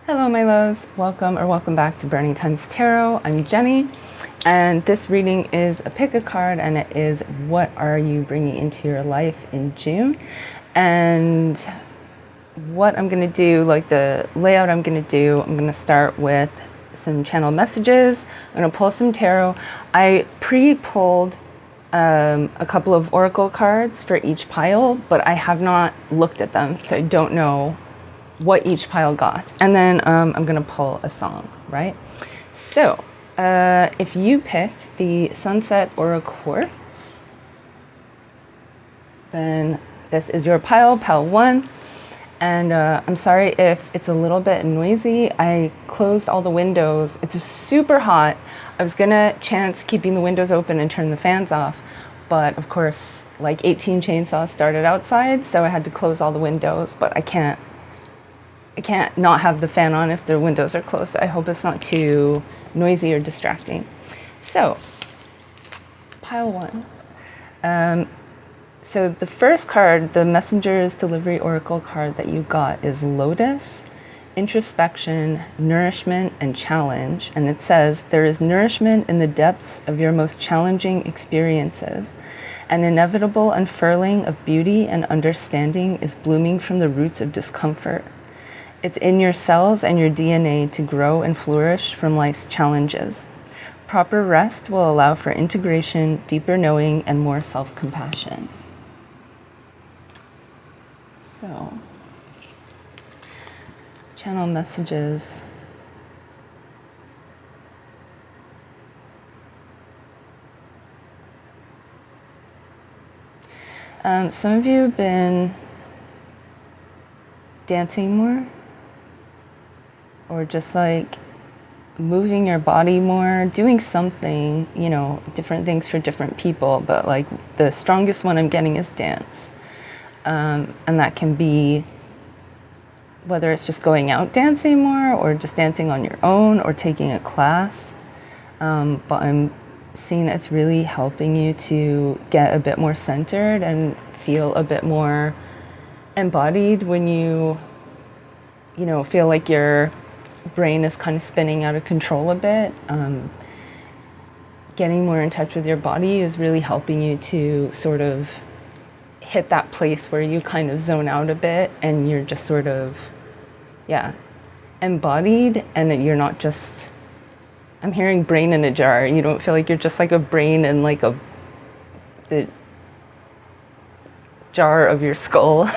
Hello my loves, welcome back to Burning Times Tarot. I'm Jenny, and this reading is a pick a card, and it is what are you bringing into your life in June. And what I'm going to do, like the layout I'm going to do, I'm going to start with some channel messages. I'm going to pull some tarot. I pre-pulled a couple of oracle cards for each pile, but I have not looked at them, so I don't know what each pile got. And then I'm gonna pull a song, right? So if you picked the Sunset or a Quartz, then this is your pile 1. And I'm sorry if it's a little bit noisy. I closed all the windows. It's super hot. I was gonna chance keeping the windows open and turn the fans off, but of course like 18 chainsaws started outside, so I had to close all the windows, but I can't not have the fan on if the windows are closed. I hope it's not too noisy or distracting. So, pile 1. So the first card, the Messenger's Delivery Oracle card that you got is Lotus, Introspection, Nourishment, and Challenge. And it says, there is nourishment in the depths of your most challenging experiences. An inevitable unfurling of beauty and understanding is blooming from the roots of discomfort. It's in your cells and your DNA to grow and flourish from life's challenges. Proper rest will allow for integration, deeper knowing, and more self-compassion. So, channel messages. Some of you have been dancing more, or just like moving your body more, doing something, you know, different things for different people, but like the strongest one I'm getting is dance. And that can be whether it's just going out dancing more or just dancing on your own or taking a class. But I'm seeing that it's really helping you to get a bit more centered and feel a bit more embodied when you know, feel like your brain is kind of spinning out of control a bit. Getting more in touch with your body is really helping you to sort of hit that place where you kind of zone out a bit and you're just sort of, yeah, embodied, and you're not just, I'm hearing brain in a jar. You don't feel like you're just like a brain in like the jar of your skull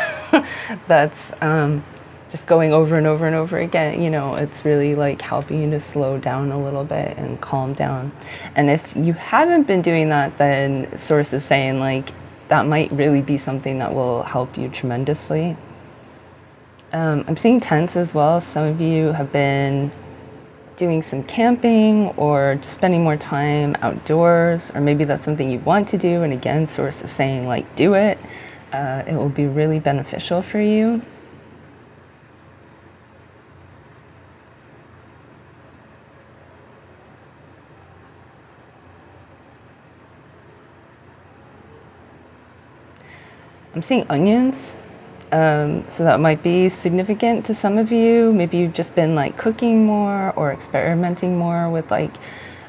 that's just going over and over and over again. You know, it's really like helping you to slow down a little bit and calm down. And if you haven't been doing that, then Source is saying like that might really be something that will help you tremendously. I'm seeing tents as well. Some of you have been doing some camping or just spending more time outdoors, or maybe that's something you want to do, and again Source is saying like do it. It will be really beneficial for you. I'm seeing onions, so that might be significant to some of you. Maybe you've just been like cooking more or experimenting more with like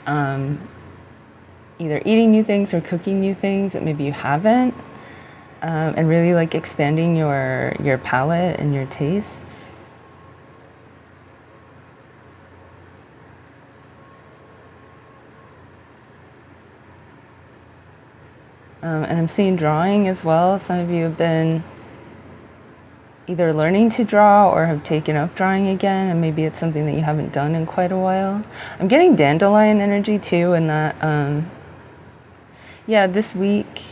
either eating new things or cooking new things that maybe you haven't, and really like expanding your palate and your tastes. And I'm seeing drawing as well. Some of you have been either learning to draw or have taken up drawing again, and maybe it's something that you haven't done in quite a while. I'm getting dandelion energy too, and that, yeah, this week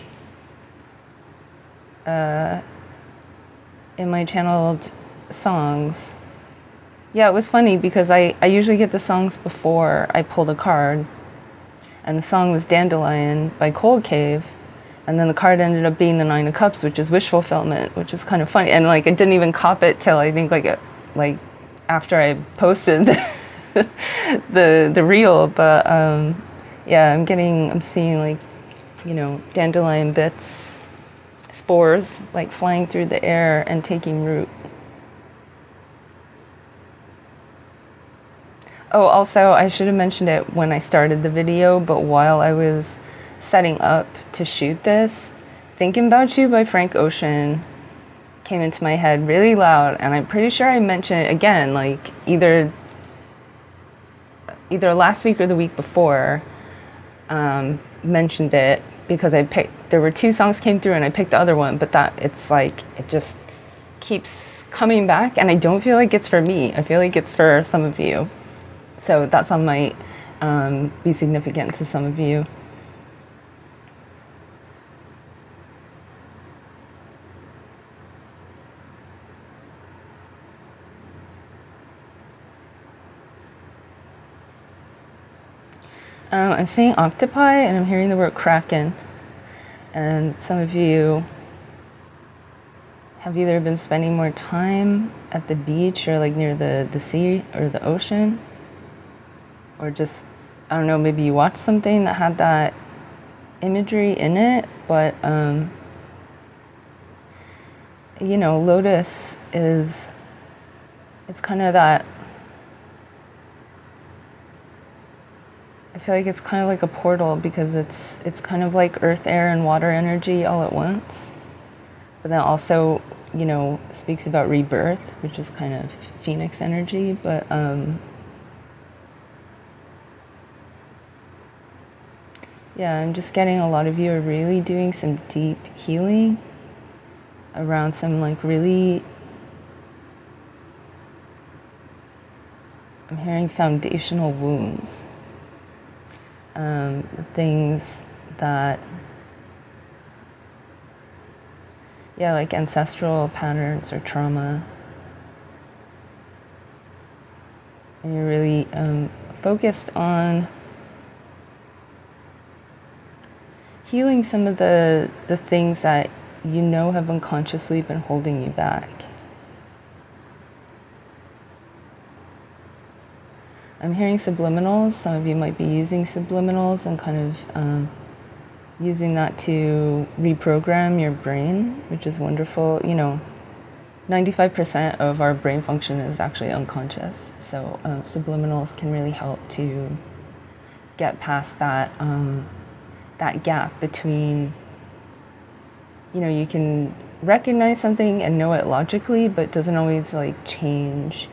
in my channeled songs, yeah, it was funny because I usually get the songs before I pull the card, and the song was Dandelion by Cold Cave. And then the card ended up being the 9 of Cups, which is wish fulfillment, which is kind of funny. And like I didn't even cop it till I think like after I posted the reel. But yeah, I'm seeing like, you know, dandelion bits, spores like flying through the air and taking root. Oh, also, I should have mentioned it when I started the video, but while I was setting up to shoot this, Thinking About You by Frank Ocean came into my head really loud, and I'm pretty sure I mentioned it again, like either last week or the week before, mentioned it because there were 2 songs came through and I picked the other one, but it's like, it just keeps coming back, and I don't feel like it's for me. I feel like it's for some of you. So that song might be significant to some of you. I'm seeing octopi and I'm hearing the word kraken. And some of you have either been spending more time at the beach or like near the sea or the ocean, or just, I don't know, maybe you watched something that had that imagery in it, but you know, lotus it's kind of that, I feel like it's kind of like a portal because it's kind of like earth, air, and water energy all at once. But then also, you know, speaks about rebirth, which is kind of phoenix energy. But yeah, I'm just getting a lot of you are really doing some deep healing around some like really, I'm hearing foundational wounds. Things that, yeah, like ancestral patterns or trauma. And you're really focused on healing some of the things that you know have unconsciously been holding you back. I'm hearing subliminals. Some of you might be using subliminals and kind of using that to reprogram your brain, which is wonderful. You know, 95% of our brain function is actually unconscious. So subliminals can really help to get past that, that gap between, you know, you can recognize something and know it logically, but it doesn't always like change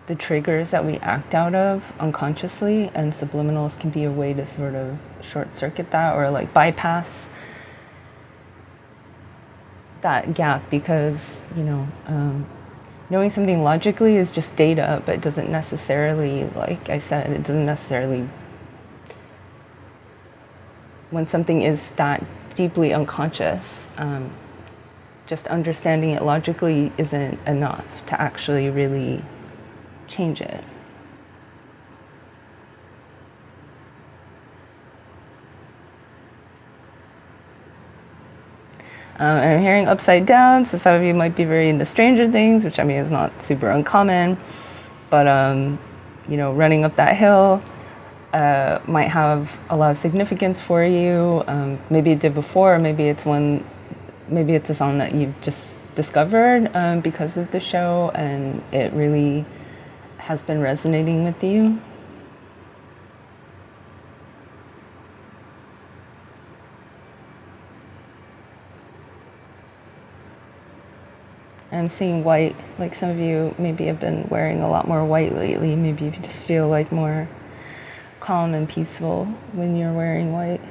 the triggers that we act out of unconsciously, and subliminals can be a way to sort of short circuit that or like bypass that gap, because, you know, knowing something logically is just data, but it doesn't necessarily, like I said, it doesn't necessarily, when something is that deeply unconscious, just understanding it logically isn't enough to actually really change it. I'm hearing upside down, so some of you might be very into Stranger Things, which I mean is not super uncommon, but you know, running up that hill might have a lot of significance for you. Maybe it did before, maybe it's a song that you've just discovered because of the show, and it really has been resonating with you. I'm seeing white, like some of you maybe have been wearing a lot more white lately. Maybe you just feel like more calm and peaceful when you're wearing white.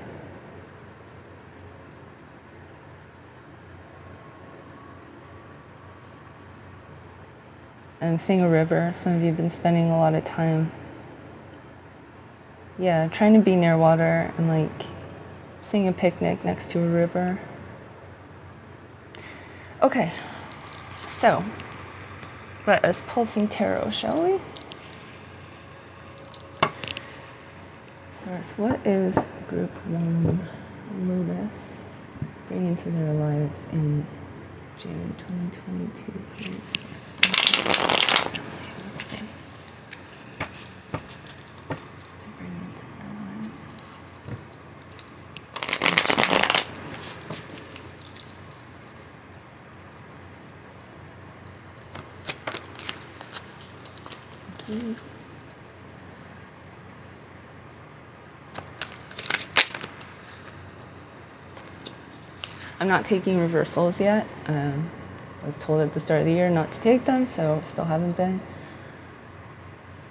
I'm seeing a river. Some of you have been spending a lot of time, yeah, trying to be near water and like seeing a picnic next to a river. Okay, so let us pull some tarot, shall we? Source, what is group 1 Lotus bringing to their lives in June 2022, please? I'm not taking reversals yet. I was told at the start of the year not to take them, so still haven't been.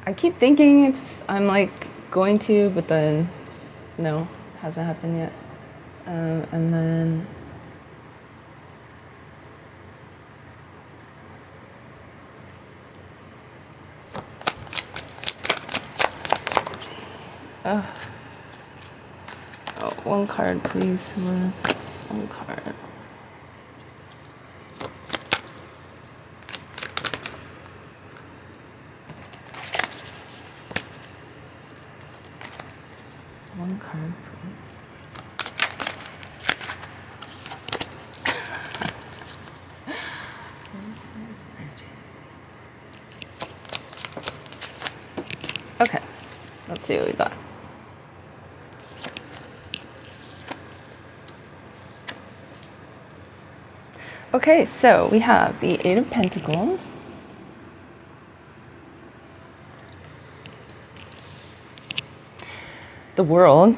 I keep thinking I'm like going to, but then no, hasn't happened yet. And then oh, one card, please, Liz. One card. One card, please. Okay, let's see what we got. Okay, so we have the Eight of Pentacles, the World,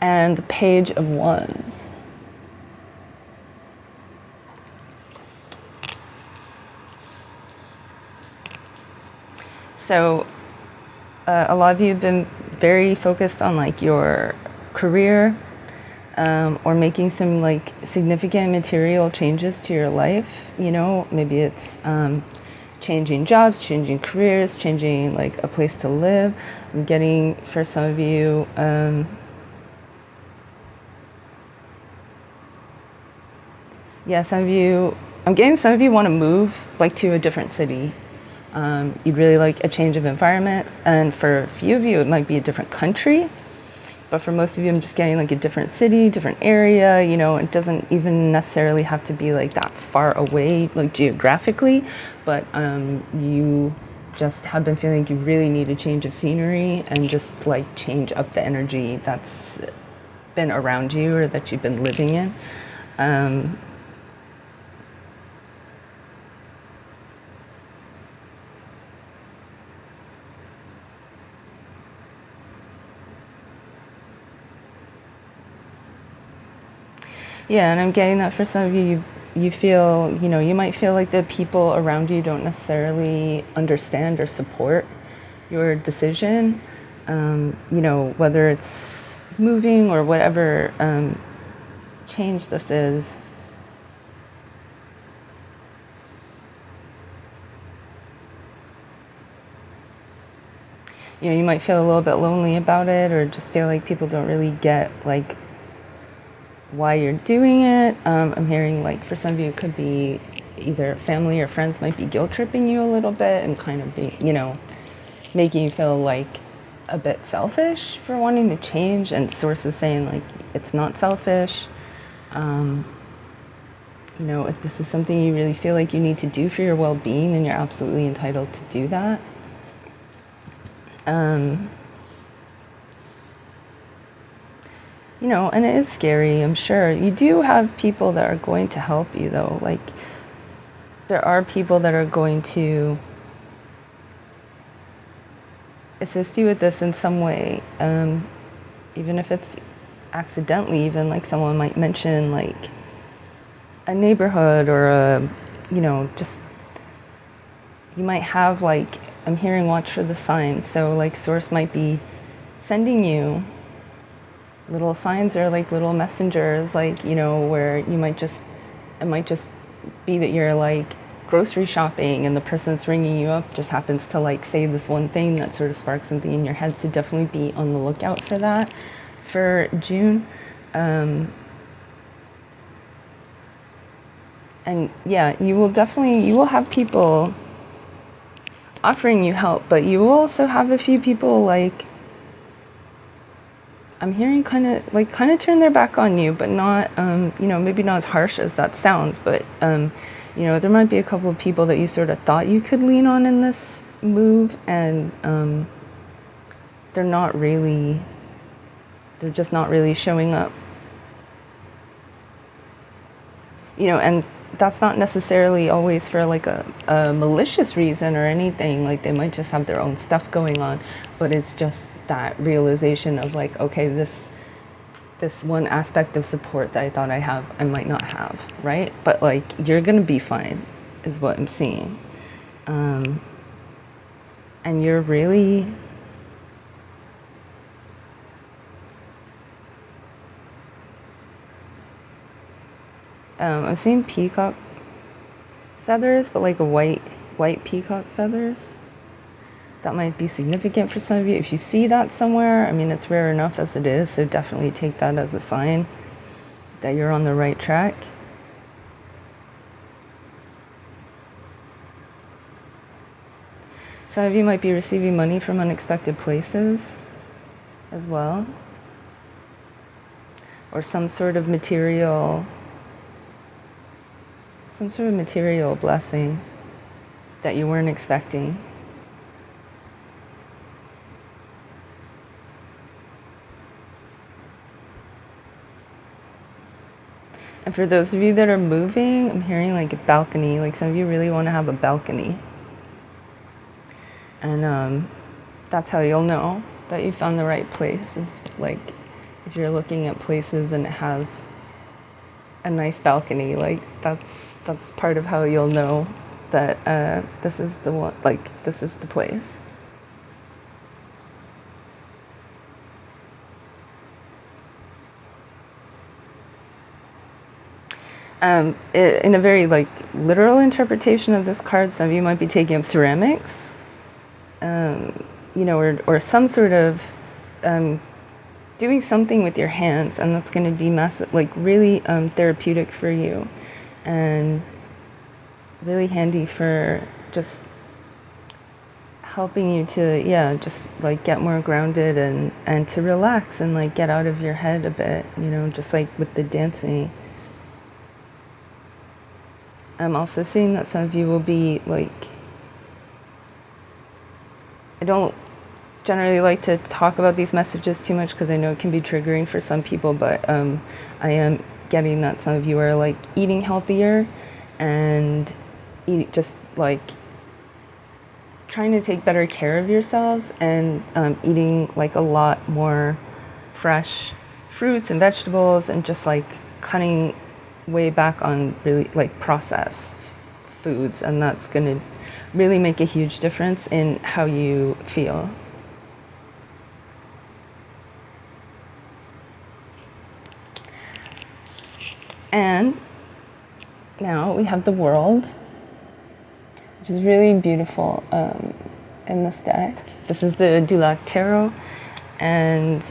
and the Page of Wands. So a lot of you have been very focused on like your career or making some like significant material changes to your life. You know, maybe it's changing jobs, changing careers, changing like a place to live. I'm getting for some of you some of you, I'm getting some of you want to move like to a different city. You'd really like a change of environment, and for a few of you it might be a different country, but for most of you I'm just getting like a different city, different area. You know, it doesn't even necessarily have to be like that far away like geographically, but you just have been feeling like you really need a change of scenery and just like change up the energy that's been around you or that you've been living in. Yeah, and I'm getting that for some of you, you feel, you know, you might feel like the people around you don't necessarily understand or support your decision. You know, whether it's moving or whatever change this is. You know, you might feel a little bit lonely about it, or just feel like people don't really get like why you're doing it. I'm hearing like for some of you it could be either family or friends might be guilt tripping you a little bit and kind of be, you know, making you feel like a bit selfish for wanting to change, and sources saying like it's not selfish. You know, if this is something you really feel like you need to do for your well-being, then you're absolutely entitled to do that. You know, and it is scary, I'm sure. You do have people that are going to help you, though. Like, there are people that are going to assist you with this in some way, even if it's accidentally. Even like someone might mention like a neighborhood or a, you know, just, you might have like, I'm hearing watch for the signs. So like source might be sending you little signs or like little messengers, like, you know, where you might just, it might just be that you're like grocery shopping and the person that's ringing you up just happens to like say this one thing that sort of sparks something in your head. So definitely be on the lookout for that for June. And yeah, you will have people offering you help, but you will also have a few people like, I'm hearing kind of turn their back on you, but not, you know, maybe not as harsh as that sounds, but, you know, there might be a couple of people that you sort of thought you could lean on in this move, and they're just not really showing up. and that's not necessarily always for like a malicious reason or anything. Like they might just have their own stuff going on, but it's just that realization of like, okay, this one aspect of support that I thought I have, I might not have, right? But like, you're gonna be fine, is what I'm seeing. And you're really, I'm seeing peacock feathers, but like a white peacock feathers. That might be significant for some of you. If you see that somewhere, I mean, it's rare enough as it is, so definitely take that as a sign that you're on the right track. Some of you might be receiving money from unexpected places as well, or some sort of material blessing that you weren't expecting. And for those of you that are moving, I'm hearing like a balcony, like some of you really want to have a balcony. And that's how you'll know that you found the right place, is like if you're looking at places and it has a nice balcony, like that's part of how you'll know that this is the one, like this is the place. In a very like literal interpretation of this card, some of you might be taking up ceramics, or some sort of doing something with your hands, and that's going to be massive, like really therapeutic for you, and really handy for just helping you to just like get more grounded and to relax and like get out of your head a bit, just like with the dancing. I'm also seeing that some of you will be like, I don't generally like to talk about these messages too much because I know it can be triggering for some people, but I am getting that some of you are like eating healthier and just like trying to take better care of yourselves and eating like a lot more fresh fruits and vegetables and just like cutting way back on really like processed foods, and that's going to really make a huge difference in how you feel. And now we have the world, which is really beautiful in this deck. This is the Dulac Tarot, and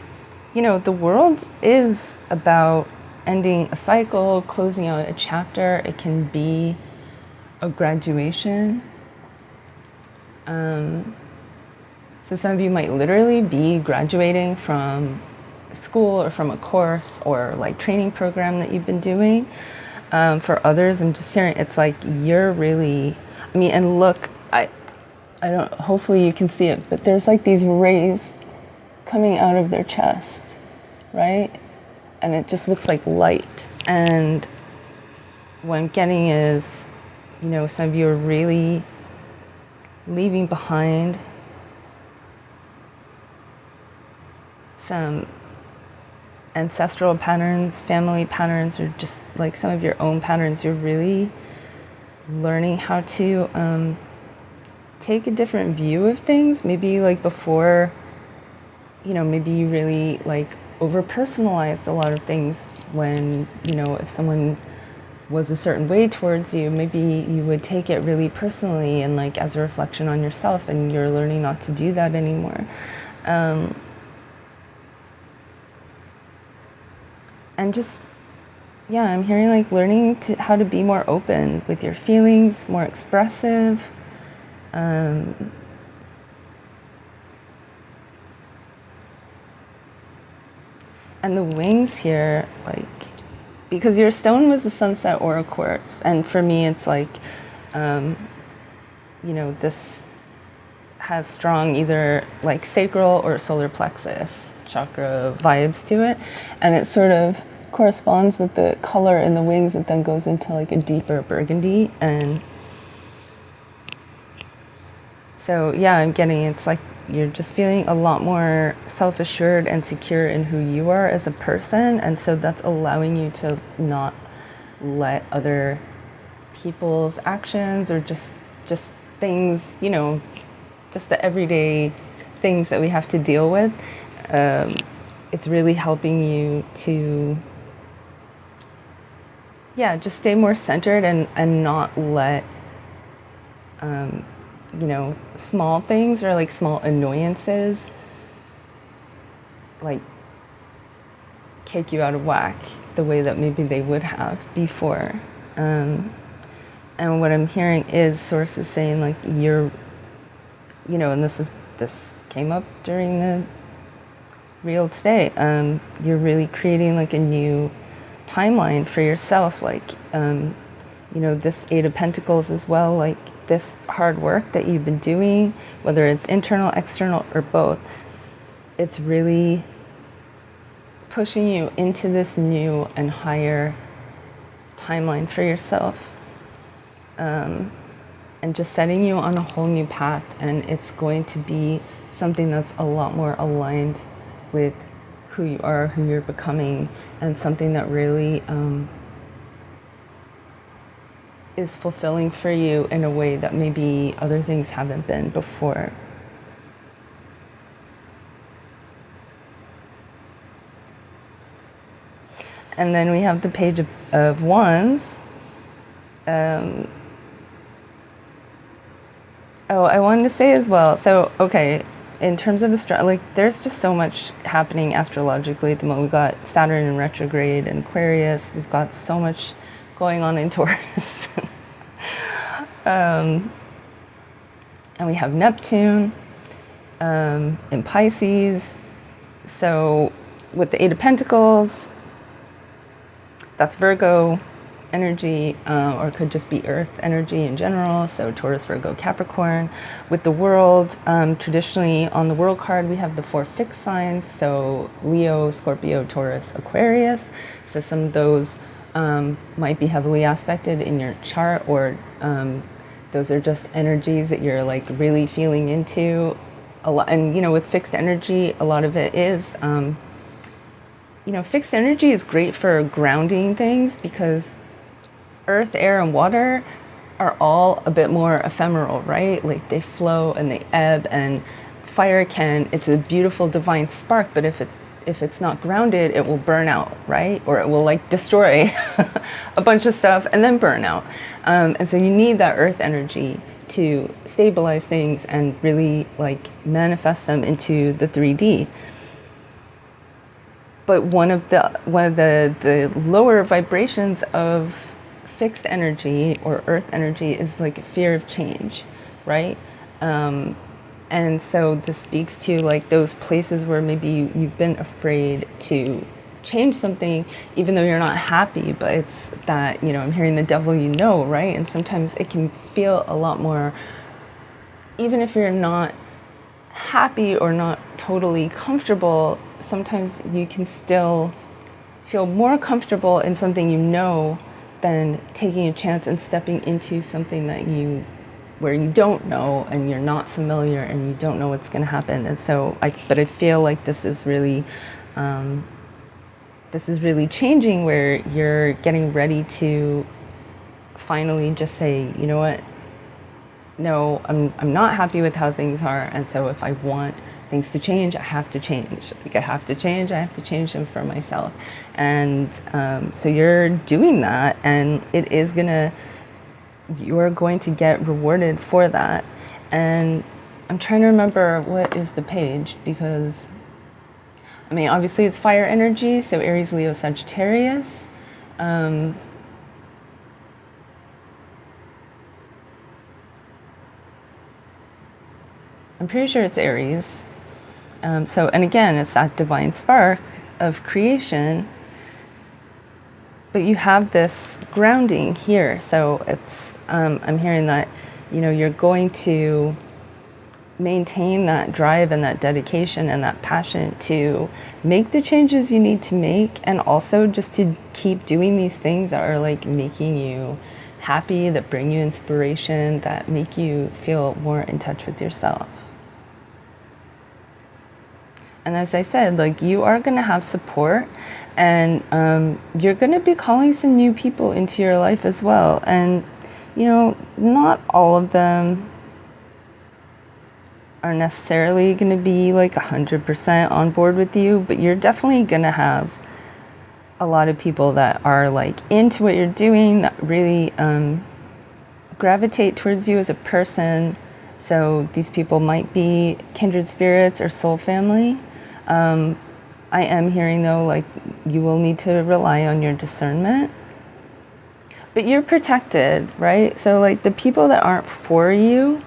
the world is about ending a cycle, closing out a chapter. It can be a graduation. So some of you might literally be graduating from school or from a course or like training program that you've been doing. For others, I'm just hearing it's like you're really, and look, I don't, hopefully you can see it, but there's like these rays coming out of their chest, right? And it just looks like light. And what I'm getting is, some of you are really leaving behind some ancestral patterns, family patterns, or just like some of your own patterns. You're really learning how to take a different view of things. Maybe like before, maybe you really like over-personalized a lot of things when, if someone was a certain way towards you, maybe you would take it really personally and like as a reflection on yourself, and you're learning not to do that anymore. And just, I'm hearing like learning how to be more open with your feelings, more expressive. And the wings here, like, because your stone was a sunset or a quartz, and for me it's like, this has strong either like sacral or solar plexus chakra vibes to it, and it's sort of corresponds with the color in the wings. It then goes into like a deeper burgundy. And so, yeah, I'm getting it's like you're just feeling a lot more self-assured and secure in who you are as a person. And so that's allowing you to not let other people's actions or just things, you know, just the everyday things that we have to deal with. It's really helping you to, yeah, just stay more centered and not let, you know, small things or like small annoyances like kick you out of whack the way that maybe they would have before. And what I'm hearing is sources saying like you're, you know, and this came up during the real today. You're really creating like a new timeline for yourself, like, you know, this Eight of Pentacles as well, like this hard work that you've been doing, whether it's internal, external, or both, it's really pushing you into this new and higher timeline for yourself, and just setting you on a whole new path. And it's going to be something that's a lot more aligned with who you are, who you're becoming, and something that really is fulfilling for you in a way that maybe other things haven't been before. And then we have the Page of Wands. Oh, I wanted to say as well, so, okay, in terms of like, there's just so much happening astrologically at the moment. We've got Saturn in retrograde in Aquarius. We've got so much going on in Taurus. And we have Neptune in Pisces. So with the Eight of Pentacles, that's Virgo energy, or it could just be Earth energy in general. So Taurus, Virgo, Capricorn. With the world, traditionally on the world card, we have the 4 fixed signs. So Leo, Scorpio, Taurus, Aquarius. So some of those might be heavily aspected in your chart, or those are just energies that you're like really feeling into a lot. And, you know, with fixed energy, a lot of it is, you know, fixed energy is great for grounding things because earth, air, and water are all a bit more ephemeral, right? Like they flow and they ebb, and fire it's a beautiful divine spark, but if it's not grounded, it will burn out, right? Or it will like destroy a bunch of stuff and then burn out. And so you need that earth energy to stabilize things and really like manifest them into the 3D. But one of the lower vibrations of fixed energy or earth energy is like a fear of change, right? And so this speaks to like those places where maybe you've been afraid to change something, even though you're not happy, but it's that, you know, I'm hearing the devil, you know, right? And sometimes it can feel a lot more, even if you're not happy or not totally comfortable, sometimes you can still feel more comfortable in something you know than taking a chance and stepping into something that where you don't know and you're not familiar and you don't know what's going to happen. And so but I feel like this is really changing, where you're getting ready to finally just say, you know what, no, I'm not happy with how things are, and so if I want things to change, I have to change. Like I have to change them for myself. And so you're doing that, and you are going to get rewarded for that. And I'm trying to remember what is the page, because I mean, obviously it's fire energy, so Aries, Leo, Sagittarius. I'm pretty sure it's Aries. So, and again, it's that divine spark of creation, but you have this grounding here. So it's, I'm hearing that, you know, you're going to maintain that drive and that dedication and that passion to make the changes you need to make, and also just to keep doing these things that are like making you happy, that bring you inspiration, that make you feel more in touch with yourself. And as I said, like, you are going to have support, and you're going to be calling some new people into your life as well. And, you know, not all of them are necessarily going to be like 100% on board with you, but you're definitely going to have a lot of people that are like into what you're doing, that really gravitate towards you as a person. So these people might be kindred spirits or soul family. I am hearing though, like, you will need to rely on your discernment, but you're protected, right? So like the people that aren't for you,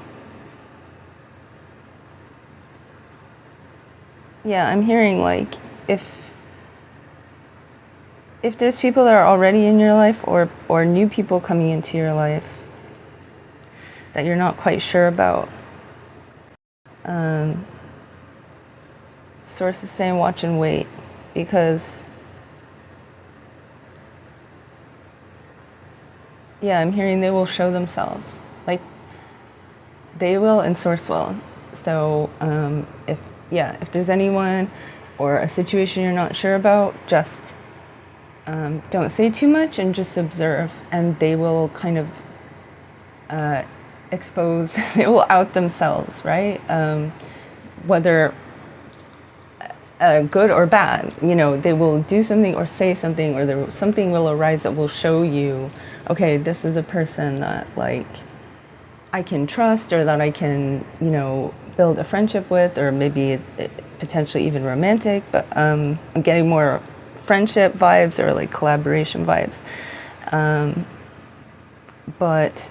yeah, I'm hearing like if there's people that are already in your life, or new people coming into your life that you're not quite sure about, Source is saying watch and wait, because yeah, I'm hearing they will show themselves. Like, they will and Source will. So if there's anyone or a situation you're not sure about, just don't say too much and just observe, and they will kind of expose, they will out themselves, right? Whether good or bad, you know, they will do something or say something, or something will arise that will show you, okay, this is a person that like I can trust, or that I can, you know, build a friendship with, or maybe potentially even romantic, but I'm getting more friendship vibes or like collaboration vibes. But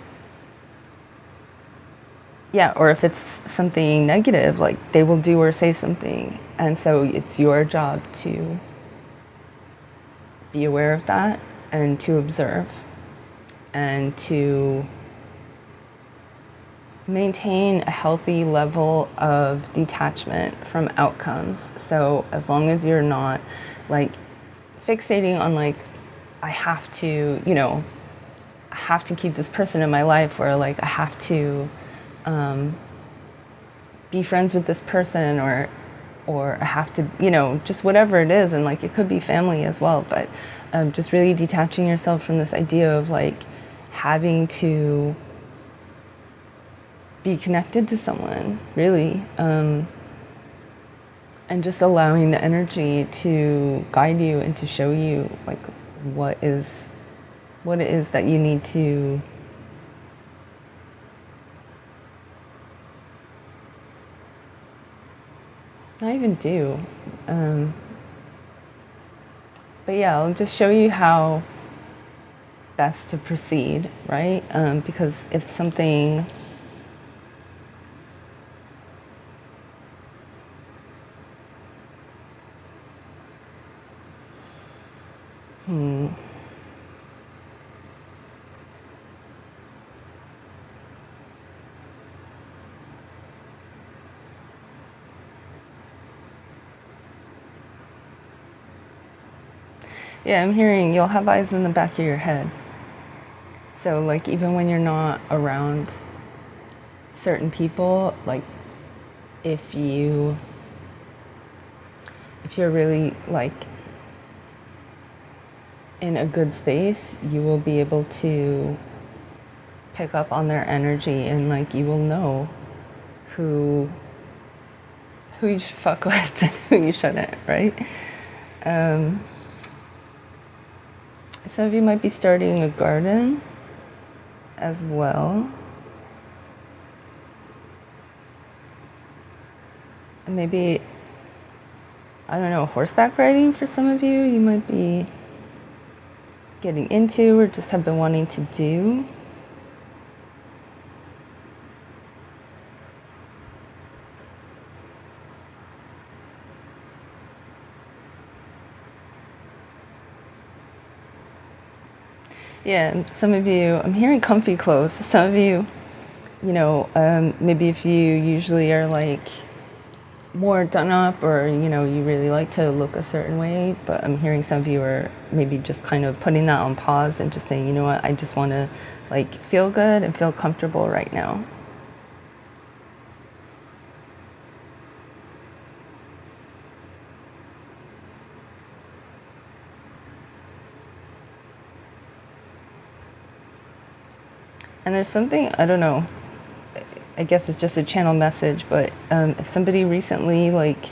yeah, or if it's something negative, like they will do or say something. And so it's your job to be aware of that, and to observe, and to maintain a healthy level of detachment from outcomes. So as long as you're not like fixating on like, I have to, you know, I have to keep this person in my life, or like I have to be friends with this person, or I have to, you know, just whatever it is. And like, it could be family as well, but just really detaching yourself from this idea of like having to be connected to someone, really, and just allowing the energy to guide you and to show you like what it is that you need to not even do. But yeah, I'll just show you how best to proceed, right? Because if something yeah, I'm hearing you'll have eyes in the back of your head. So like, even when you're not around certain people, like if you're really like in a good space, you will be able to pick up on their energy, and like you will know who you should fuck with and who you shouldn't, right? Some of you might be starting a garden as well. And maybe, I don't know, horseback riding for some of you, you might be getting into, or just have been wanting to do. Yeah, and some of you, I'm hearing comfy clothes. Some of you maybe if you usually are like more done up, or you really like to look a certain way, but I'm hearing some of you are maybe just kind of putting that on pause and just saying, you know what, I just want to like feel good and feel comfortable right now. And there's something, I don't know, I guess it's just a channel message, but if somebody recently, like,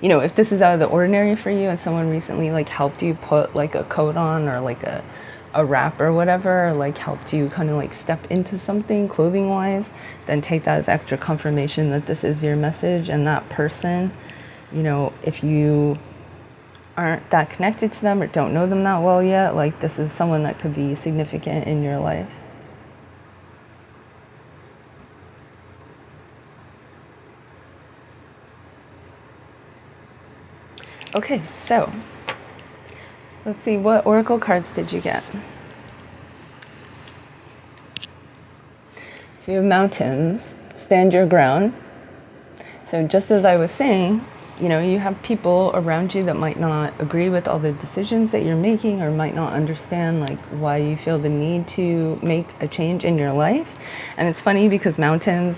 if this is out of the ordinary for you and someone recently like helped you put like a coat on, or like a wrap or whatever, or like helped you kind of like step into something clothing wise, then take that as extra confirmation that this is your message. And that person, if you aren't that connected to them or don't know them that well yet, like this is someone that could be significant in your life. Okay, so let's see, what oracle cards did you get? So you have mountains, stand your ground. So just as I was saying, you have people around you that might not agree with all the decisions that you're making, or might not understand like why you feel the need to make a change in your life. And it's funny because mountains,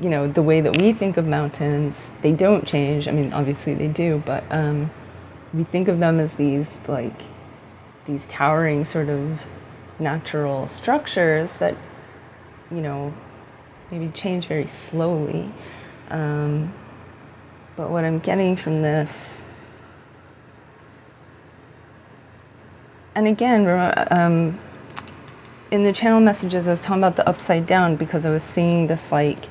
the way that we think of mountains, they don't change. I mean, obviously they do, but we think of them as these towering sort of natural structures that, maybe change very slowly. But what I'm getting from this, and again, in the channel messages, I was talking about the upside down because I was seeing this like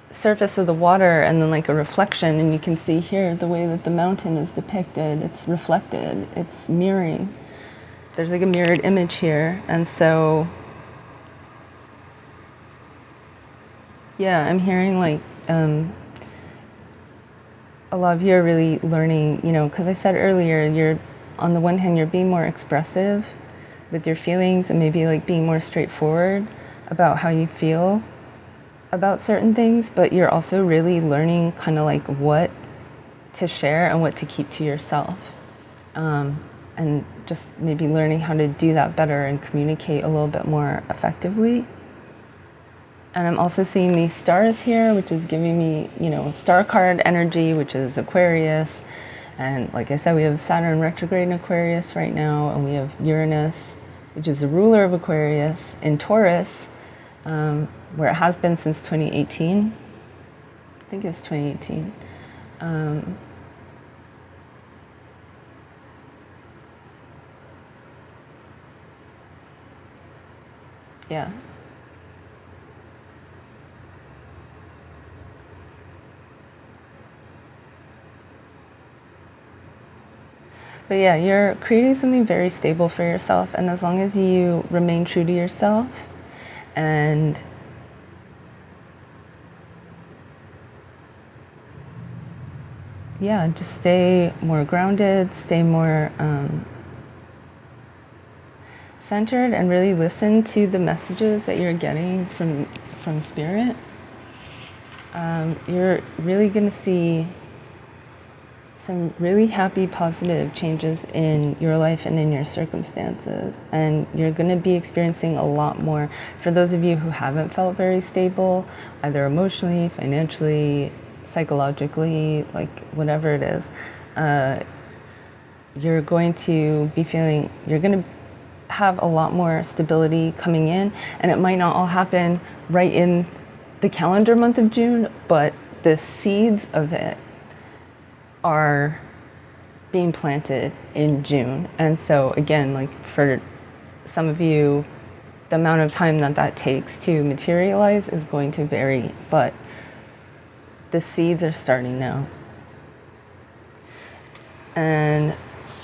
surface of the water and then like a reflection, and you can see here the way that the mountain is depicted, it's reflected, it's mirroring, there's like a mirrored image here. And so yeah, I'm hearing like a lot of you are really learning, because I said earlier, you're on the one hand you're being more expressive with your feelings and maybe like being more straightforward about how you feel about certain things, but you're also really learning kind of like what to share and what to keep to yourself, and just maybe learning how to do that better and communicate a little bit more effectively. And I'm also seeing these stars here, which is giving me, star card energy, which is Aquarius. And like I said, we have Saturn retrograde in Aquarius right now, and we have Uranus, which is the ruler of Aquarius, in Taurus, where it has been since 2018. I think it's 2018. Yeah. But yeah, you're creating something very stable for yourself, and as long as you remain true to yourself and yeah, just stay more grounded, stay more centered, and really listen to the messages that you're getting from Spirit, you're really going to see some really happy, positive changes in your life and in your circumstances. And you're going to be experiencing a lot more. For those of you who haven't felt very stable, either emotionally, financially, psychologically, like whatever it is, you're going to be feeling, you're going to have a lot more stability coming in. And it might not all happen right in the calendar month of June, but the seeds of it are being planted in June. And so again, like for some of you, the amount of time that takes to materialize is going to vary, but the seeds are starting now. And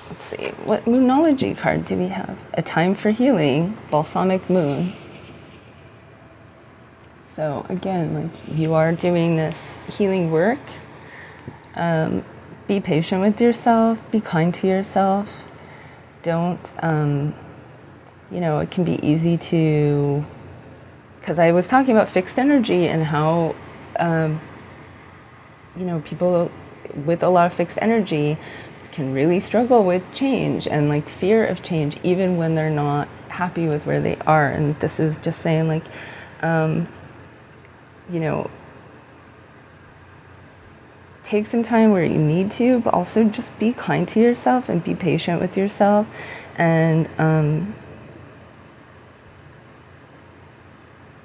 let's see, what Moonology card do we have? A Time for Healing, Balsamic Moon. So again, like you are doing this healing work. Be patient with yourself, be kind to yourself. Don't, it can be easy to because I was talking about fixed energy and how, you know, people with a lot of fixed energy can really struggle with change and like fear of change, even when they're not happy with where they are. And this is just saying like, you know, take some time where you need to, but also just be kind to yourself and be patient with yourself. And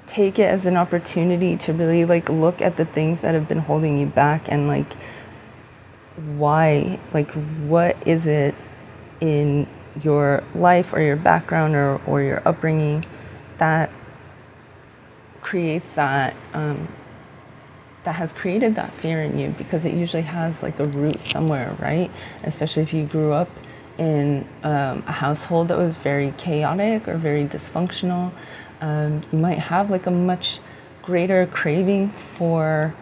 take it as an opportunity to really like look at the things that have been holding you back and like why, like what is it in your life or your background or your upbringing that creates that, that has created that fear in you, because it usually has like a root somewhere, right? Especially if you grew up in a household that was very chaotic or very dysfunctional. You might have like a much greater craving for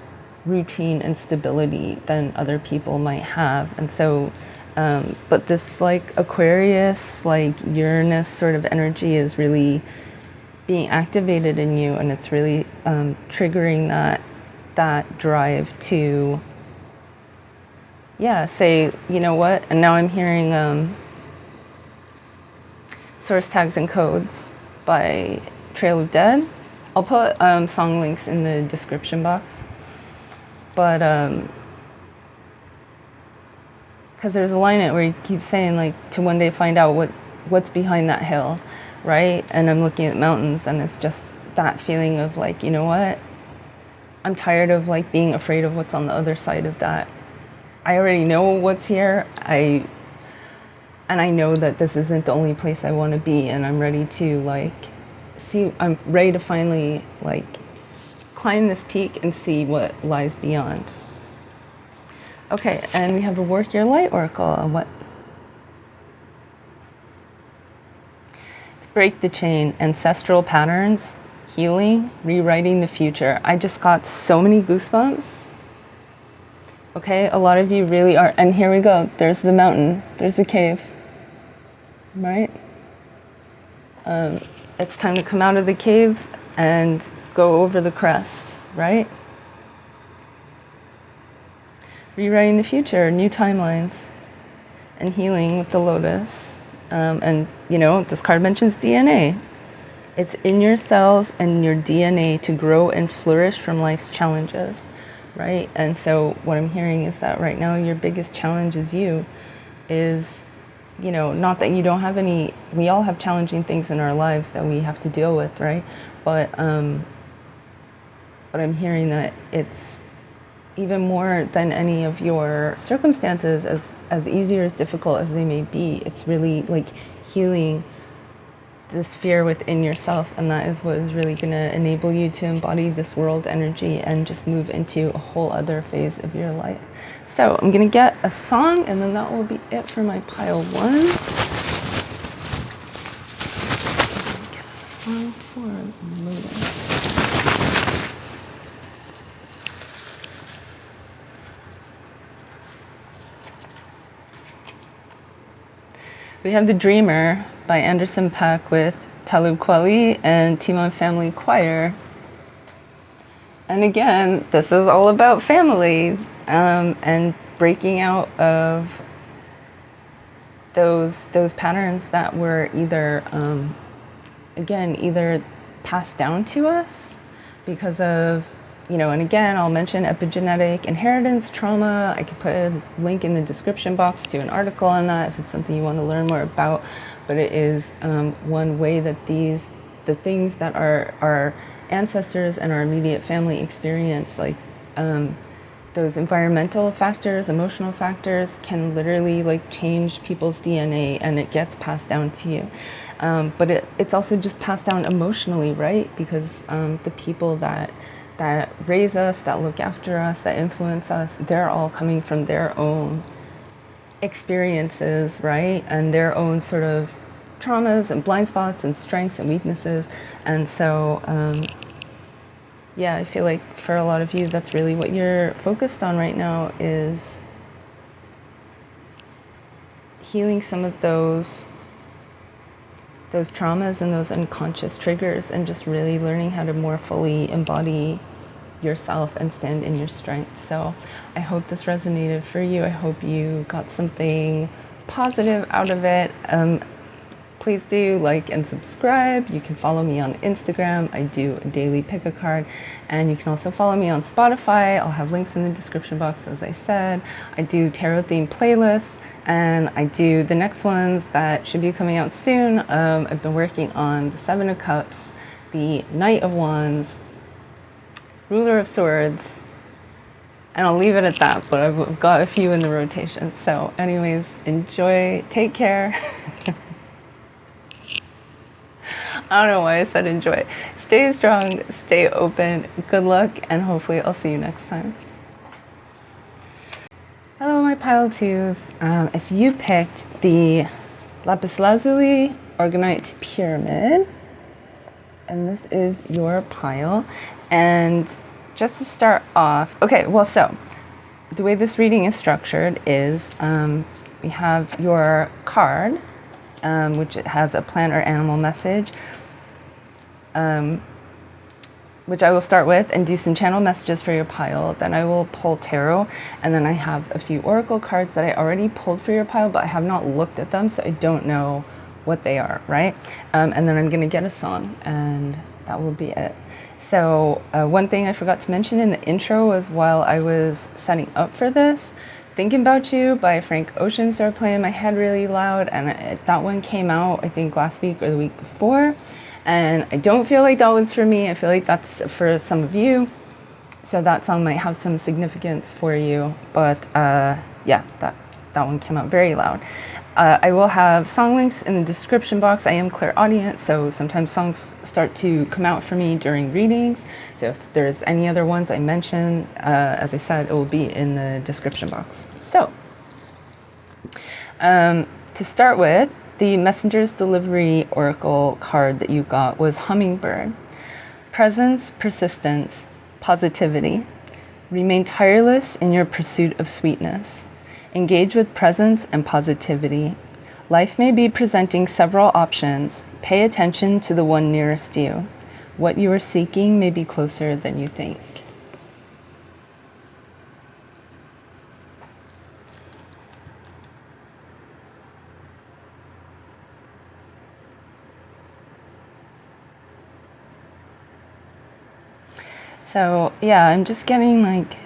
routine and stability than other people might have. And so, but this like Aquarius, like Uranus sort of energy is really being activated in you, and it's really triggering that drive to, yeah, say, you know what? And now I'm hearing Source Tags and Codes by Trail of Dead. I'll put song links in the description box. But, because there's a line in it where he keeps saying, like, to one day find out what's behind that hill, right? And I'm looking at mountains, and it's just that feeling of, like, you know what? I'm tired of, like, being afraid of what's on the other side of that. I already know what's here. And I know that this isn't the only place I want to be, and I'm ready to, like, I'm ready to finally, like, climb this peak and see what lies beyond. Okay, and we have a Work Your Light Oracle. What? It's Break the Chain, Ancestral Patterns, Healing, Rewriting the Future. I just got so many goosebumps. Okay, a lot of you really are, and here we go. There's the mountain, there's the cave, right? It's time to come out of the cave and go over the crest, right? Rewriting the future, new timelines, and healing with the lotus. And, you know, this card mentions DNA. It's in your cells and your DNA to grow and flourish from life's challenges, right? And so what I'm hearing is that right now your biggest challenge is you know, not that you don't have any, we all have challenging things in our lives that we have to deal with, right? But I'm hearing that it's even more than any of your circumstances, as easy or as difficult as they may be, it's really like healing this fear within yourself, and that is what is really going to enable you to embody this world energy and just move into a whole other phase of your life. So I'm going to get a song, and then that will be it for my pile one. Get a song for Lotus. We have The Dreamer by Anderson .Paak with TALIB KWELI and TIMAN Family Choir. And again, this is all about family and breaking out of those patterns that were either, either passed down to us because of, you know, and again, I'll mention epigenetic inheritance trauma. I could put a link in the description box to an article on that if it's something you want to learn more about. But it is one way that the things that our ancestors and our immediate family experience, like those environmental factors, emotional factors, can literally like change people's DNA, and it gets passed down to you. But it's also just passed down emotionally, right? Because the people that raise us, that look after us, that influence us, they're all coming from their own experiences, right? And their own sort of traumas and blind spots and strengths and weaknesses. And so, yeah, I feel like for a lot of you, that's really what you're focused on right now, is healing some of those those traumas and those unconscious triggers, and just really learning how to more fully embody yourself and stand in your strength. So I hope this resonated for you. I hope you got something positive out of it. Please do like and subscribe. You can follow me on Instagram. I do a daily pick a card, and you can also follow me on Spotify. I'll have links in the description box, as I said. I do tarot themed playlists, and I do the next ones that should be coming out soon. I've been working on the Seven of Cups, the Knight of Wands, Ruler of Swords, and I'll leave it at that, but I've got a few in the rotation. So anyways, enjoy, take care. I don't know why I said enjoy. Stay strong, stay open, good luck, and hopefully I'll see you next time. Hello, my pile twos. If you picked the Lapis Lazuli Orgonite Pyramid, and this is your pile, and just to start off, okay, well, so the way this reading is structured is we have your card, which has a plant or animal message, which I will start with and do some channel messages for your pile. Then I will pull tarot, and then I have a few oracle cards that I already pulled for your pile, but I have not looked at them, so I don't know what they are, right? And then I'm gonna get a song, and that will be it. So one thing I forgot to mention in the intro was, while I was setting up for this, Thinking About You by Frank Ocean started playing in my head really loud, and that one came out, I think, last week or the week before. And I don't feel like that was for me. I feel like that's for some of you. So that song might have some significance for you. But yeah, that one came out very loud. I will have song links in the description box. I am clairaudient, so sometimes songs start to come out for me during readings. So if there's any other ones I mention, as I said, it will be in the description box. So to start with, the Messenger's Delivery Oracle card that you got was Hummingbird. Presence, persistence, positivity. Remain tireless in your pursuit of sweetness. Engage with presence and positivity. Life may be presenting several options. Pay attention to the one nearest you. What you are seeking may be closer than you think. So yeah, I'm just getting like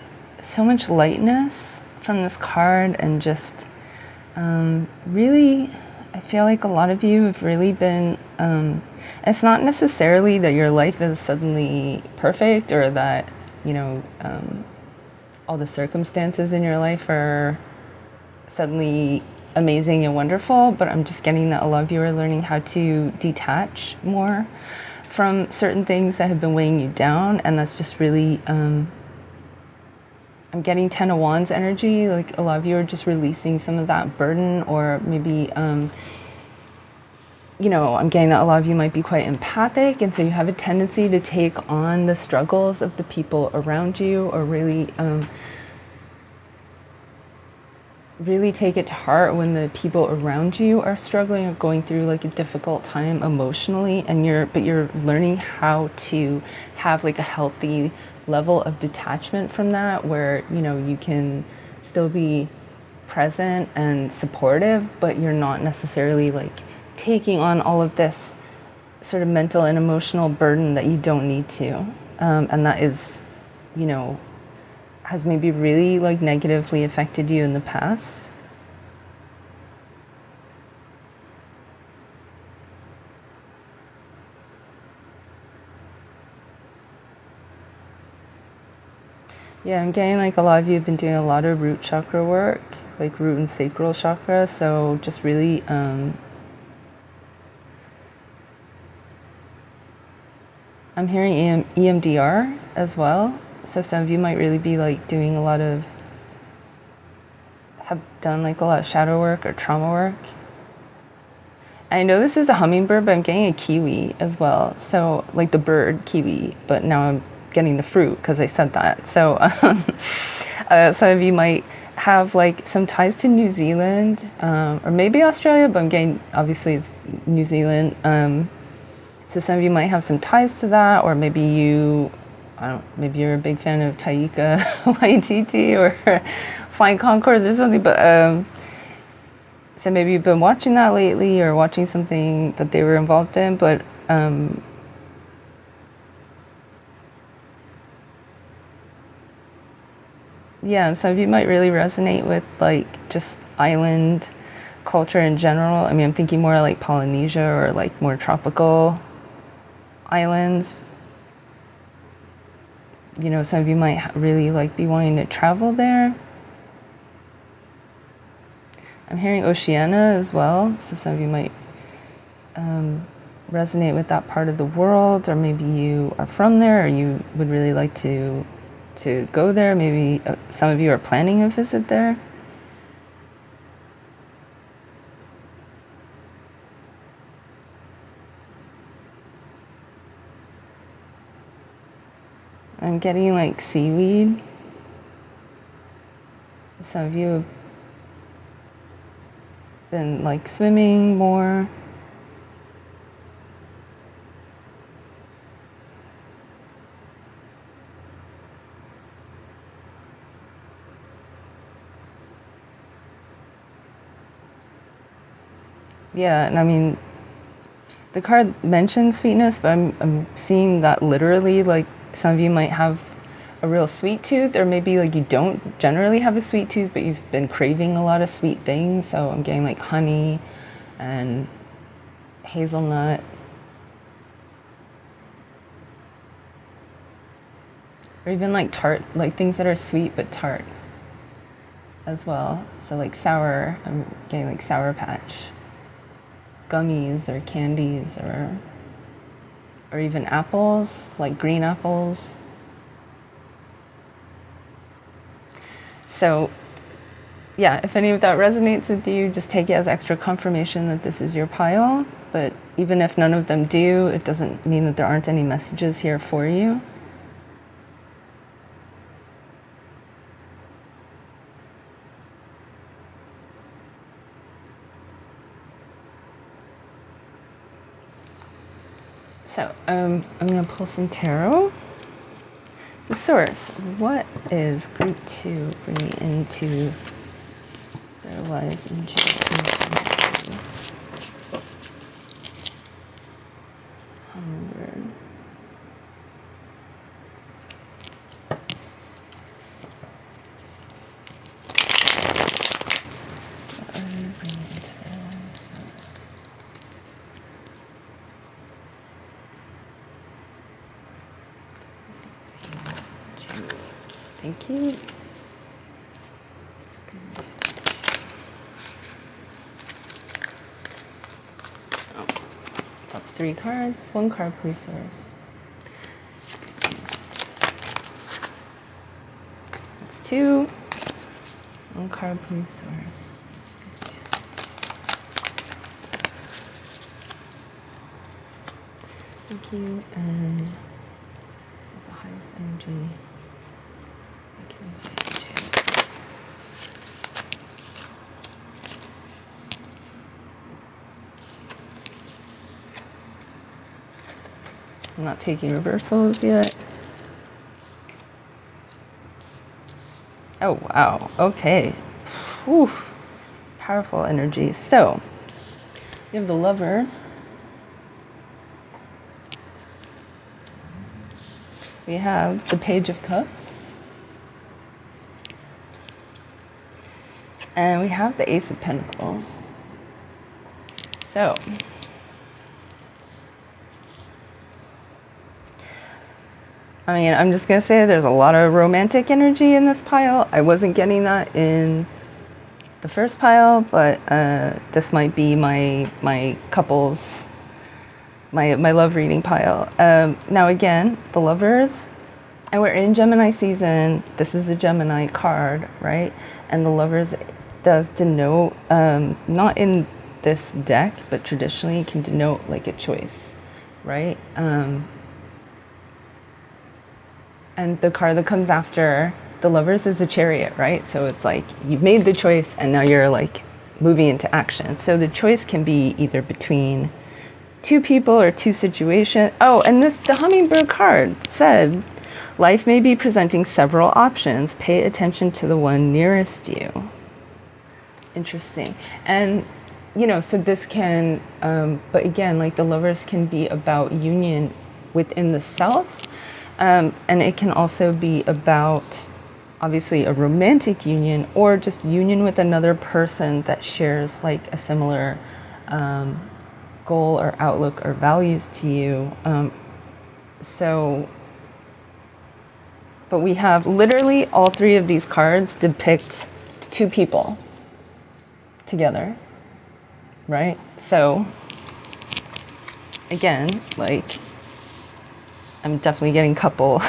so much lightness from this card, and just really, I feel like a lot of you have really been, it's not necessarily that your life is suddenly perfect, or that, you know, all the circumstances in your life are suddenly amazing and wonderful, but I'm just getting that a lot of you are learning how to detach more from certain things that have been weighing you down, and that's just really, I'm getting Ten of Wands energy, like a lot of you are just releasing some of that burden, or maybe, you know, I'm getting that a lot of you might be quite empathic, and so you have a tendency to take on the struggles of the people around you, or really, really take it to heart when the people around you are struggling or going through like a difficult time emotionally, and you're learning how to have like a healthy level of detachment from that, where, you know, you can still be present and supportive, but you're not necessarily like taking on all of this sort of mental and emotional burden that you don't need to, and that is, you know, has maybe really like negatively affected you in the past. Yeah, I'm getting like a lot of you have been doing a lot of root chakra work, like root and sacral chakra, so just really I'm hearing EMDR as well. So some of you might really be like doing a lot of, have done like a lot of shadow work or trauma work. I know this is a hummingbird, but I'm getting a kiwi as well. So like the bird kiwi, but now I'm getting the fruit because I said that. So some of you might have like some ties to New Zealand, or maybe Australia, but I'm getting, obviously it's New Zealand. So some of you might have some ties to that, or maybe maybe you're a big fan of Taika Waititi or Flying Conchords or something, but so maybe you've been watching that lately or watching something that they were involved in, but yeah, some of you might really resonate with like just island culture in general. I mean, I'm thinking more like Polynesia or like more tropical islands. You know, some of you might really like be wanting to travel there. I'm hearing Oceania as well, so some of you might resonate with that part of the world, or maybe you are from there, or you would really like to go there. Maybe some of you are planning a visit there. I'm getting like seaweed. Some of you have been like swimming more. Yeah, and I mean, the card mentions sweetness, but I'm seeing that literally, like some of you might have a real sweet tooth, or maybe like you don't generally have a sweet tooth, but you've been craving a lot of sweet things. So I'm getting like honey and hazelnut. Or even like tart, like things that are sweet but tart as well. So like sour, I'm getting like Sour Patch gummies or candies, or even apples, like green apples. So yeah, if any of that resonates with you, just take it as extra confirmation that this is your pile. But even if none of them do, it doesn't mean that there aren't any messages here for you. So I'm going to pull some tarot. The source, what is group 2 bringing into their lives in June? 100. What are you bringing into their lives? Thank you. Oh, that's 3 cards. 1 card, please, source. That's 2. 1 card, please, source. Thank you. And what's the highest energy? I'm not taking reversals yet. Oh, wow. Okay. Whew. Powerful energy. So, you have the Lovers. We have the Page of Cups. And we have the Ace of Pentacles. So, I mean, I'm just going to say there's a lot of romantic energy in this pile. I wasn't getting that in the first pile, but this might be my couples, my love reading pile. Now again, the Lovers, and we're in Gemini season. This is a Gemini card, right? And the Lovers does denote, not in this deck, but traditionally can denote like a choice, right? And the card that comes after the Lovers is a Chariot, right? So it's like you've made the choice and now you're like moving into action. So the choice can be either between two people or two situations. Oh, and the Hummingbird card said, life may be presenting several options. Pay attention to the one nearest you. Interesting. And, you know, so this can, but again, like the Lovers can be about union within the self. And it can also be about, obviously, a romantic union or just union with another person that shares like a similar goal or outlook or values to you. But we have literally all three of these cards depict two people together, right? So again, like I'm definitely getting couple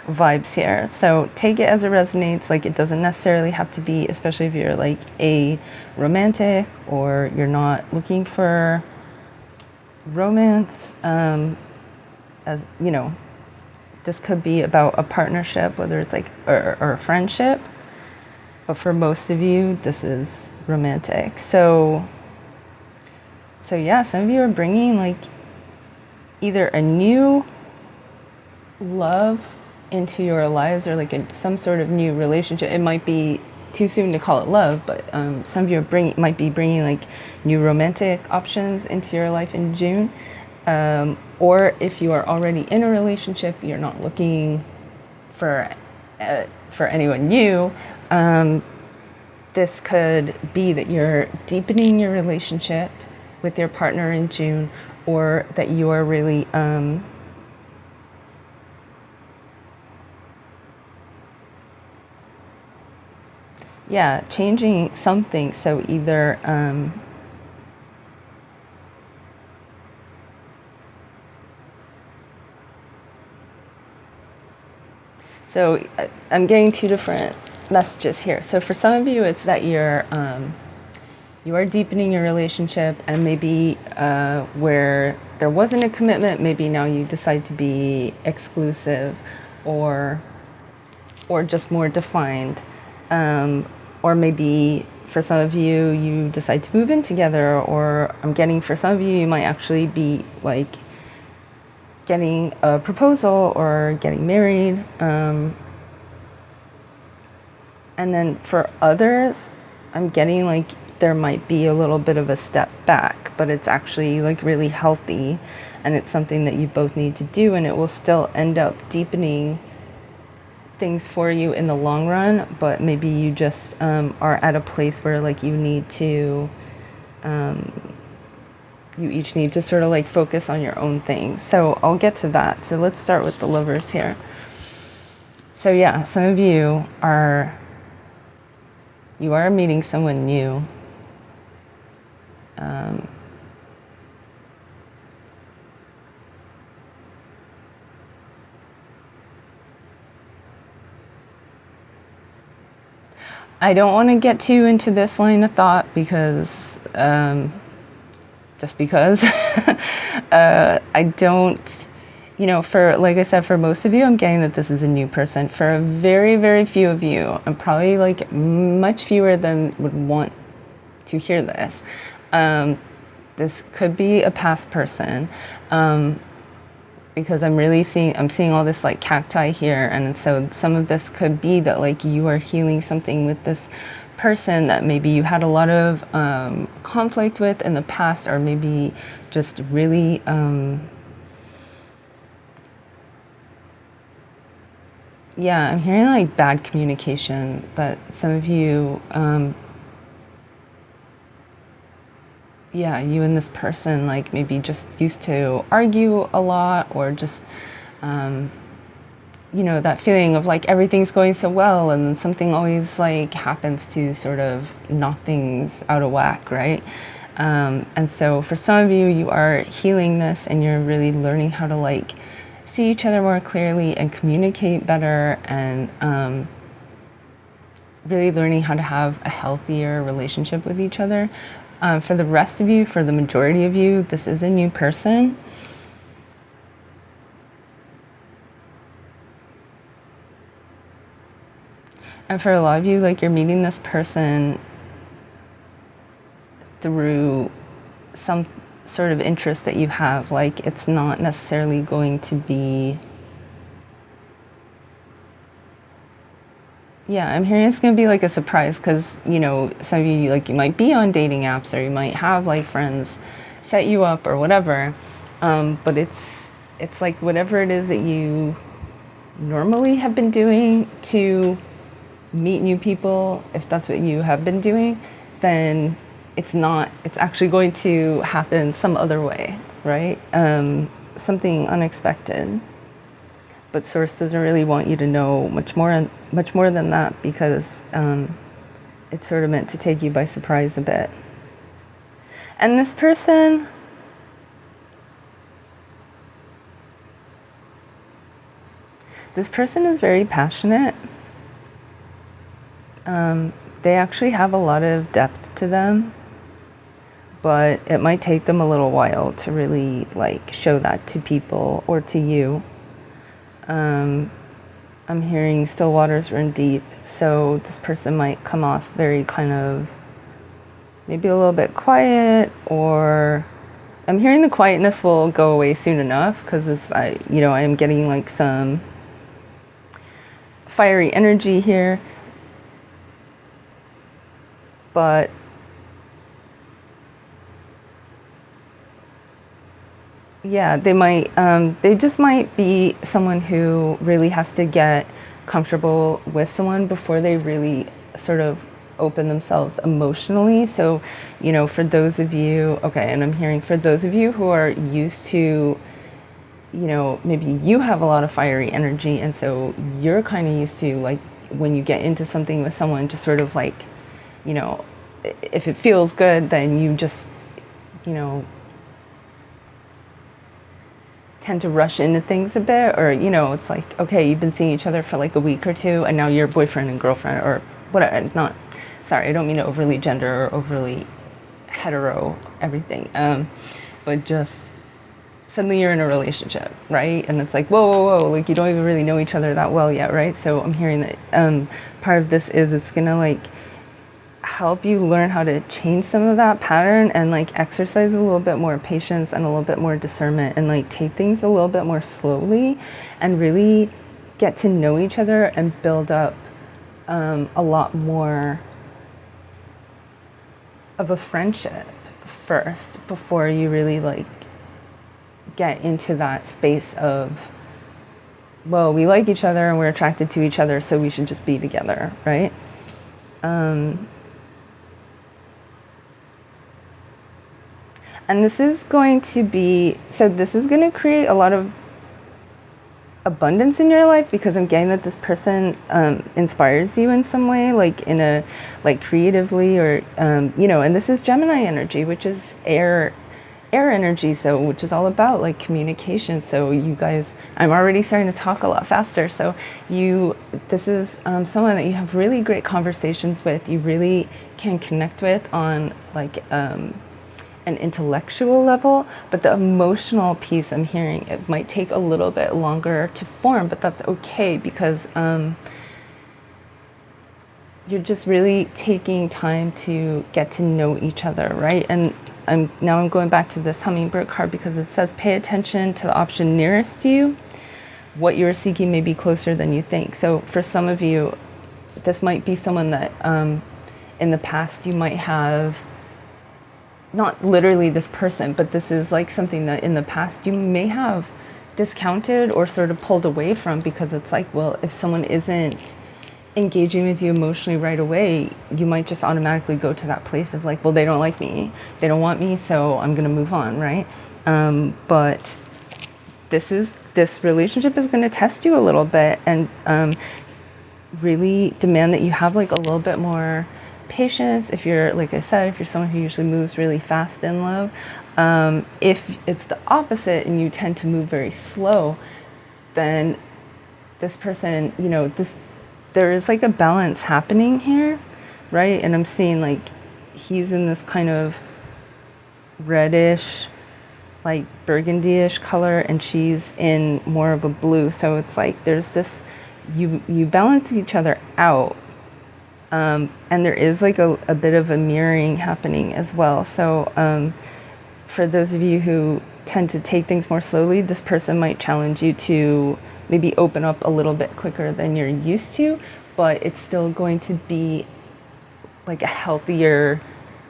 vibes here. So take it as it resonates. Like it doesn't necessarily have to be, especially if you're like a romantic or you're not looking for romance, as you know, this could be about a partnership, whether it's like or a friendship, but for most of you this is romantic. So yeah, some of you are bringing like either a new love into your lives or like some sort of new relationship. It might be too soon to call it love, but some of you might be bringing like new romantic options into your life in June. Or if you are already in a relationship, you're not looking for anyone new. This could be that you're deepening your relationship with your partner in June, or that you are really changing something. So either so I'm getting two different messages here. So for some of you, it's that you are deepening your relationship, and maybe where there wasn't a commitment, maybe now you decide to be exclusive or just more defined. Or maybe for some of you, you decide to move in together, or I'm getting for some of you, you might actually be like getting a proposal or getting married. And then for others, I'm getting like there might be a little bit of a step back, but it's actually like really healthy, and it's something that you both need to do, and it will still end up deepening things for you in the long run. But maybe you just are at a place where like you need to you each need to sort of like focus on your own things. So I'll get to that. So let's start with the Lovers here. So yeah, some of you are meeting someone new. I don't want to get too into this line of thought because just because I don't, you know, for, like I said, for most of you, I'm getting that this is a new person. For a very, very few of you, I'm probably like much fewer than would want to hear this. This could be a past person, because I'm seeing all this like cacti here. And so some of this could be that like you are healing something with this person that maybe you had a lot of conflict with in the past, or maybe just really I'm hearing like bad communication, that some of you you and this person like maybe just used to argue a lot, or just you know, that feeling of like everything's going so well and then something always like happens to sort of knock things out of whack, right? And so for some of you, you are healing this, and you're really learning how to like see each other more clearly and communicate better, and really learning how to have a healthier relationship with each other. For the rest of you, for the majority of you, this is a new person. And for a lot of you, like, you're meeting this person through some sort of interest that you have. Like, it's not necessarily going to be, yeah, I'm hearing it's going to be like a surprise, because, you know, some of you, like, you might be on dating apps, or you might have like friends set you up or whatever. But it's like whatever it is that you normally have been doing to meet new people, if that's what you have been doing, then it's not, it's actually going to happen some other way, right? Something unexpected. But Source doesn't really want you to know much more than that, because it's sort of meant to take you by surprise a bit. And this person, is very passionate. They actually have a lot of depth to them, but it might take them a little while to really like show that to people or to you. I'm hearing still waters run deep, so this person might come off very kind of maybe a little bit quiet, or I'm hearing the quietness will go away soon enough, because I am getting like some fiery energy here. But yeah, they just might be someone who really has to get comfortable with someone before they really sort of open themselves emotionally. So, you know, for those of you, okay, and I'm hearing for those of you who are used to, you know, maybe you have a lot of fiery energy, and so you're kind of used to, like, when you get into something with someone, just sort of like, you know, if it feels good, then you just, you know, tend to rush into things a bit. Or, you know, it's like, okay, you've been seeing each other for like a week or two, and now you're boyfriend and girlfriend, or whatever. It's not, sorry, I don't mean to overly gender or overly hetero everything, but just suddenly you're in a relationship, right? And it's like, whoa, like you don't even really know each other that well yet, right? So I'm hearing that part of this is it's gonna like help you learn how to change some of that pattern, and like exercise a little bit more patience and a little bit more discernment, and like take things a little bit more slowly, and really get to know each other and build up a lot more of a friendship first, before you really like get into that space of, well, we like each other and we're attracted to each other, so we should just be together, right? And this is going to be, so this is going to create a lot of abundance in your life, because I'm getting that this person inspires you in some way, like in a, like creatively, or, you know, and this is Gemini energy, which is air energy, so which is all about like communication. So you guys, I'm already starting to talk a lot faster. So this is someone that you have really great conversations with, you really can connect with on like an intellectual level, but the emotional piece, I'm hearing it might take a little bit longer to form, but that's okay, because you're just really taking time to get to know each other, right? And I'm going back to this hummingbird card, because it says pay attention to the option nearest to you. What you're seeking may be closer than you think. So for some of you, this might be someone that in the past you might have, not literally this person, but this is like something that in the past you may have discounted or sort of pulled away from, because it's like, well, if someone isn't engaging with you emotionally right away, you might just automatically go to that place of like, well, they don't like me, they don't want me, so I'm gonna move on, right? But this relationship is gonna test you a little bit, and really demand that you have like a little bit more patience. If you're, like I said, if you're someone who usually moves really fast in love, if it's the opposite and you tend to move very slow, then this person, you know, there is like a balance happening here, right? And I'm seeing like he's in this kind of reddish, like burgundy-ish color, and she's in more of a blue. So it's like there's this, you balance each other out, And there is like a bit of a mirroring happening as well. So for those of you who tend to take things more slowly, this person might challenge you to maybe open up a little bit quicker than you're used to, but it's still going to be like a healthier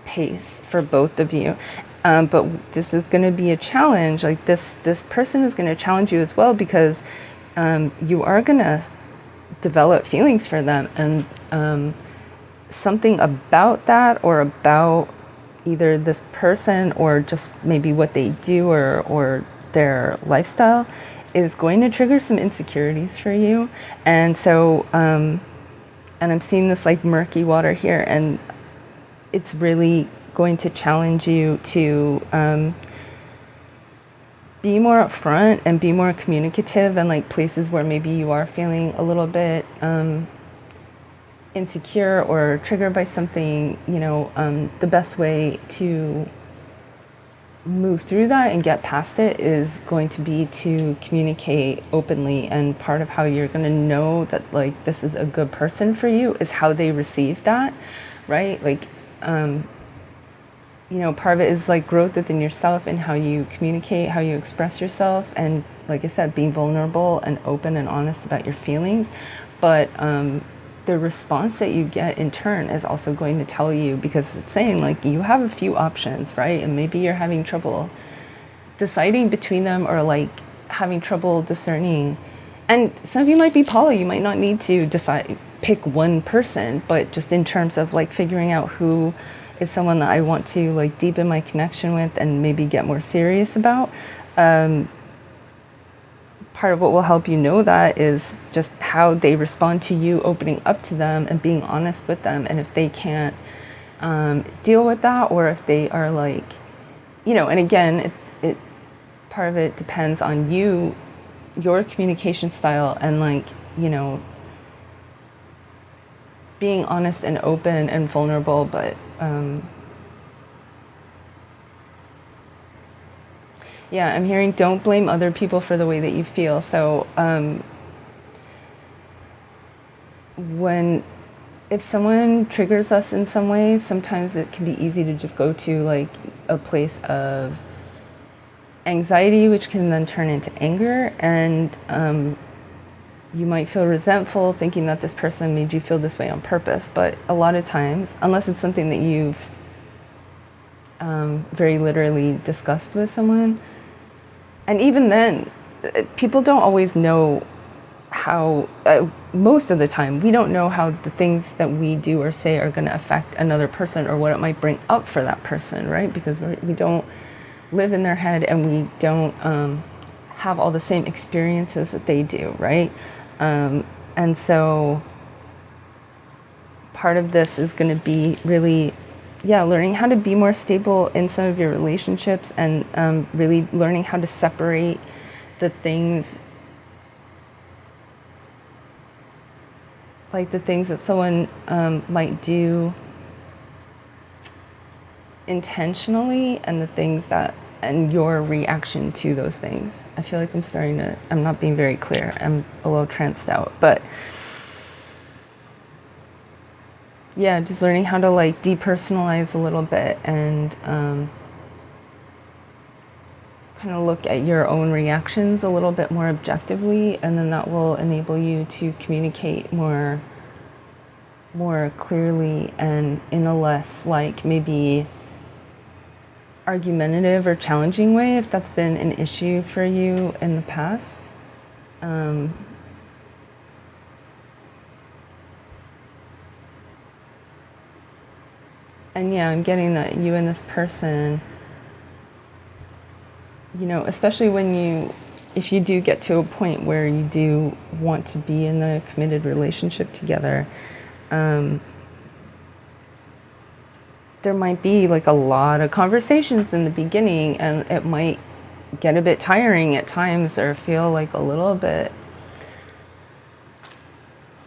pace for both of you. But this is going to be a challenge. Like this person is going to challenge you as well, because you are going to develop feelings for them, and something about that, or about either this person or just maybe what they do or their lifestyle, is going to trigger some insecurities for you. And so and I'm seeing this like murky water here, and it's really going to challenge you to be more upfront and be more communicative, and like places where maybe you are feeling a little bit insecure or triggered by something, you know, the best way to move through that and get past it is going to be to communicate openly. And part of how you're going to know that like this is a good person for you is how they receive that, right? Like you know, part of it is like growth within yourself and how you communicate, how you express yourself, and like I said, being vulnerable and open and honest about your feelings. But the response that you get in turn is also going to tell you, because it's saying like you have a few options, right? And maybe you're having trouble deciding between them, or like having trouble discerning. And some of you might be poly, you might not need to pick one person, but just in terms of like figuring out who is someone that I want to like deepen my connection with and maybe get more serious about. Part of what will help you know that is just how they respond to you opening up to them and being honest with them. And if they can't deal with that, or if they are like, you know, and again, it part of it depends on you, your communication style, and like, you know, being honest and open and vulnerable. But yeah, I'm hearing don't blame other people for the way that you feel. So if someone triggers us in some way, sometimes it can be easy to just go to like a place of anxiety, which can then turn into anger. And you might feel resentful, thinking that this person made you feel this way on purpose. But a lot of times, unless it's something that you've very literally discussed with someone, and even then, people don't always know how, most of the time, we don't know how the things that we do or say are going to affect another person, or what it might bring up for that person, right? Because we don't live in their head, and we don't have all the same experiences that they do, right? And so part of this is going to be really, learning how to be more stable in some of your relationships, and really learning how to separate the things, like the things that someone might do intentionally, and the things that, and your reaction to those things. I feel like I'm not being very clear. I'm a little tranced out, but yeah, just learning how to like depersonalize a little bit, and kind of look at your own reactions a little bit more objectively, and then that will enable you to communicate more clearly, and in a less like maybe argumentative or challenging way, if that's been an issue for you in the past. And yeah, I'm getting that you and this person, you know, especially if you do get to a point where you do want to be in a committed relationship together, there might be like a lot of conversations in the beginning, and it might get a bit tiring at times, or feel like a little bit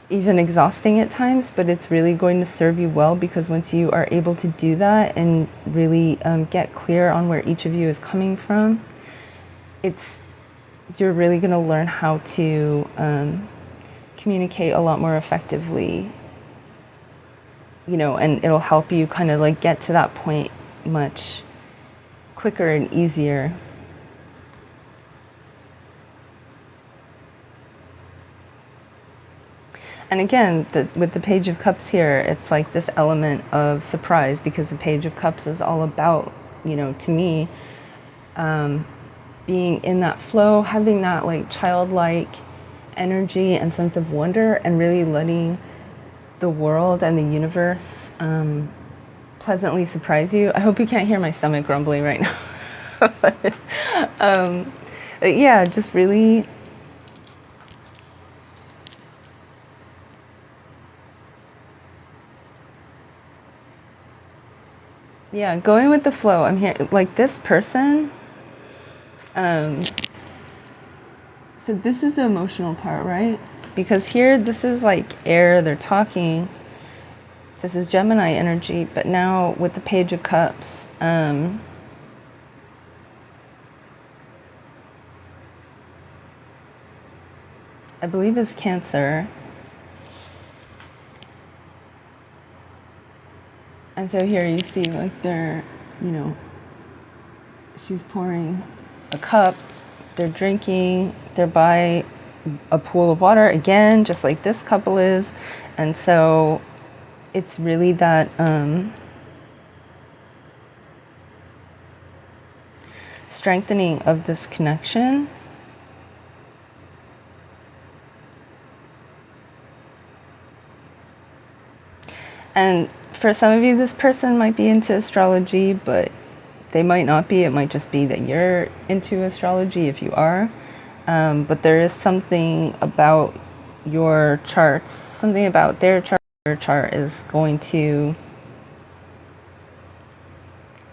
even exhausting at times, but it's really going to serve you well, because once you are able to do that and really get clear on where each of you is coming from, you're really going to learn how to communicate a lot more effectively you know, and it'll help you kind of like get to that point much quicker and easier. And again, with the Page of Cups here, it's like this element of surprise, because the Page of Cups is all about, you know, to me, being in that flow, having that like childlike energy and sense of wonder, and really letting the world and the universe pleasantly surprise you. I hope you can't hear my stomach grumbling right now. But yeah, just really yeah, going with the flow. I'm here, like this person. So this is the emotional part, right? Because here, this is like air, they're talking. This is Gemini energy, but now with the Page of Cups, I believe it's Cancer. And so here you see like they're, you know, she's pouring a cup, they're drinking, they're by a pool of water, again, just like this couple is. And so it's really that strengthening of this connection. And for some of you, this person might be into astrology, but they might not be. It might just be that you're into astrology if you are. But there is something about your charts, something about their chart. Their chart is going to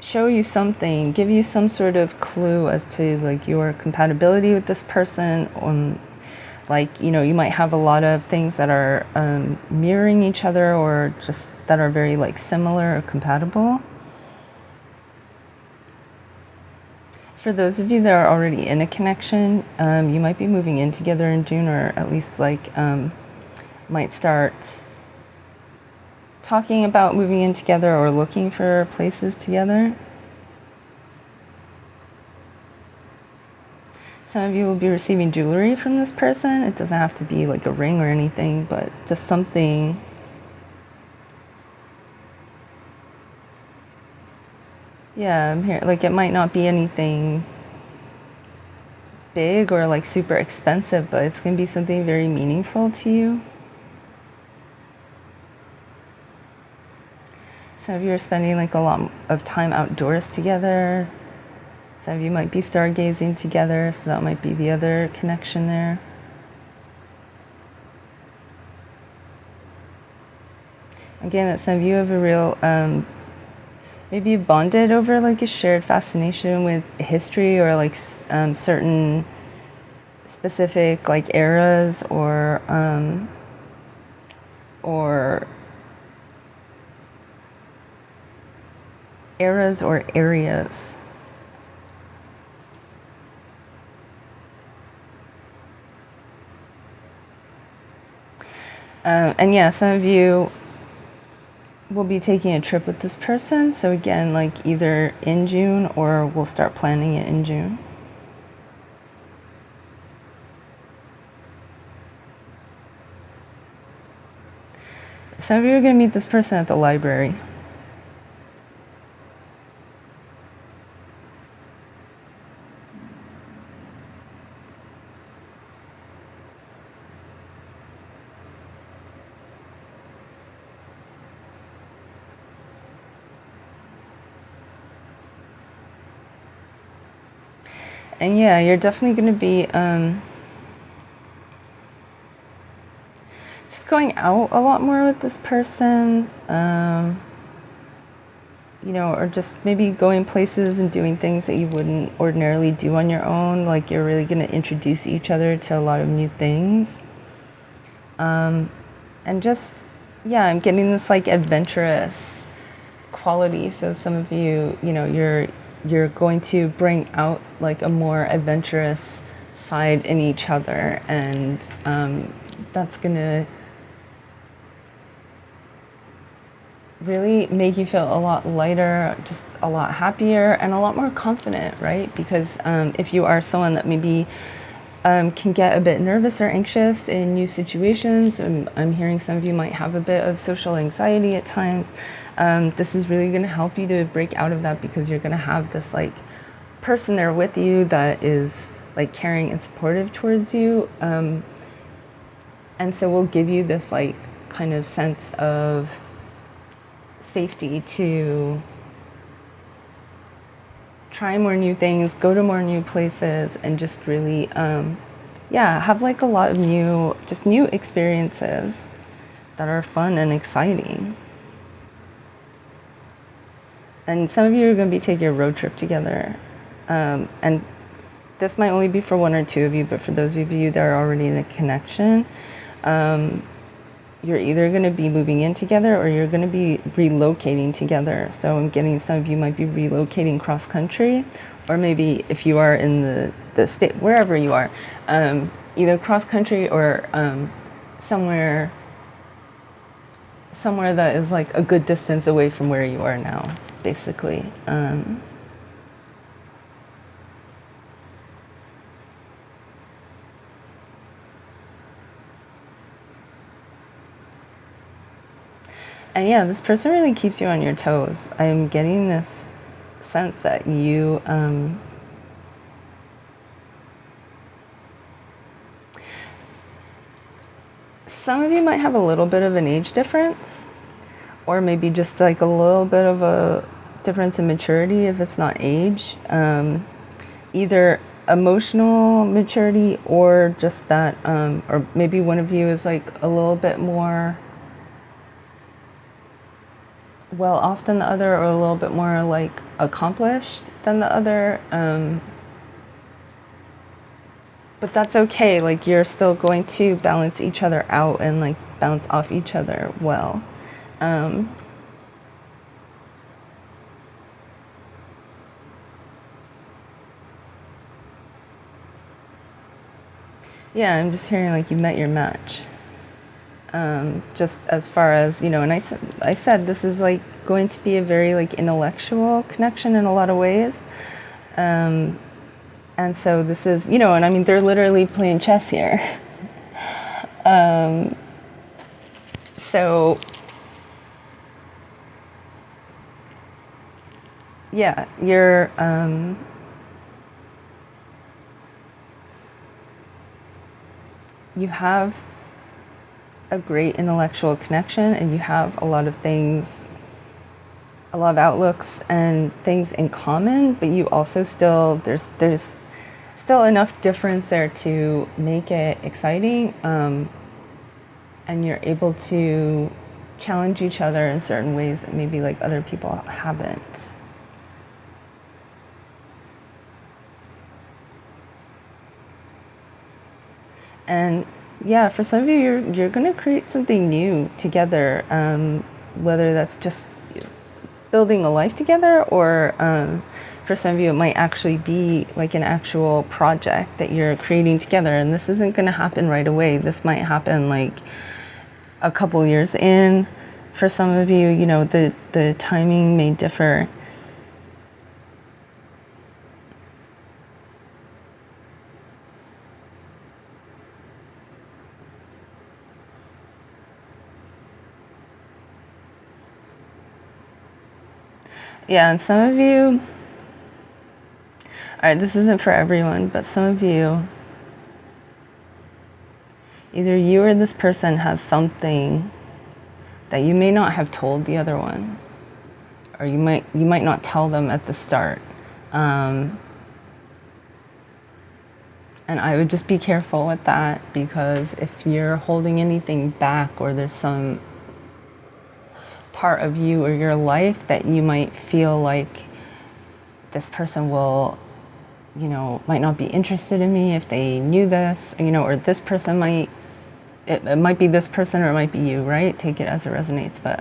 show you something, give you some sort of clue as to like your compatibility with this person. Like, you know, you might have a lot of things that are mirroring each other, or just that are very like similar or compatible. For those of you that are already in a connection, you might be moving in together in June, or at least like might start talking about moving in together or looking for places together. Some of you will be receiving jewelry from this person. It doesn't have to be like a ring or anything, but just something. Yeah, I'm here. Like, it might not be anything big or like super expensive, but it's going to be something very meaningful to you. Some of you are spending like a lot of time outdoors together. Some of you might be stargazing together, so that might be the other connection there. Again, that some of you have a real, maybe you bonded over like a shared fascination with history, or like certain specific like eras, or eras or areas. And yeah, some of you will be taking a trip with this person. So again, like either in June, or we'll start planning it in June. Some of you are going to meet this person at the library. And yeah, you're definitely going to be just going out a lot more with this person, you know, or just maybe going places and doing things that you wouldn't ordinarily do on your own. Like, you're really going to introduce each other to a lot of new things. And just, yeah, I'm getting this like adventurous quality. So some of you, you know, you're going to bring out like a more adventurous side in each other, and that's gonna really make you feel a lot lighter, just a lot happier, and a lot more confident, right? Because if you are someone that maybe can get a bit nervous or anxious in new situations, I'm hearing some of you might have a bit of social anxiety at times. This is really going to help you to break out of that, because you're going to have this like person there with you that is like caring and supportive towards you. And so we'll give you this like kind of sense of safety to try more new things, go to more new places, and just really, have like a lot of new experiences that are fun and exciting. And some of you are going to be taking a road trip together. And this might only be for one or two of you, but for those of you that are already in a connection, you're either going to be moving in together or you're going to be relocating together. So I'm getting some of you might be relocating cross country, or maybe if you are in the state, wherever you are, either cross country or somewhere that is like a good distance away from where you are now, basically. And yeah, this person really keeps you on your toes. I'm getting this sense that you, some of you might have a little bit of an age difference, or maybe just like a little bit of a difference in maturity if it's not age. Either emotional maturity or just that, or maybe one of you is like a little bit more well off than the other, or a little bit more like accomplished than the other. But that's okay. Like, you're still going to balance each other out and like bounce off each other well. Yeah, I'm just hearing like you met your match. Just as far as, you know, and I said this is like going to be a very like intellectual connection in a lot of ways. And so this is, you know, and I mean, they're literally playing chess here. So yeah, you're, you have a great intellectual connection, and you have a lot of things, a lot of outlooks and things in common, but you also still, there's still enough difference there to make it exciting, and you're able to challenge each other in certain ways that maybe like other people haven't. And yeah, for some of you, you're going to create something new together, whether that's just building a life together, or for some of you, it might actually be like an actual project that you're creating together. And this isn't going to happen right away. This might happen like a couple years in. For some of you, you know, the timing may differ. Yeah, and some of you, all right, this isn't for everyone, but some of you, either you or this person has something that you may not have told the other one, or you might not tell them at the start. And I would just be careful with that, because if you're holding anything back, or there's some part of you or your life that you might feel like this person will, you know, might not be interested in me if they knew this, you know, or this person might, it might be this person or it might be you, right? Take it as it resonates. But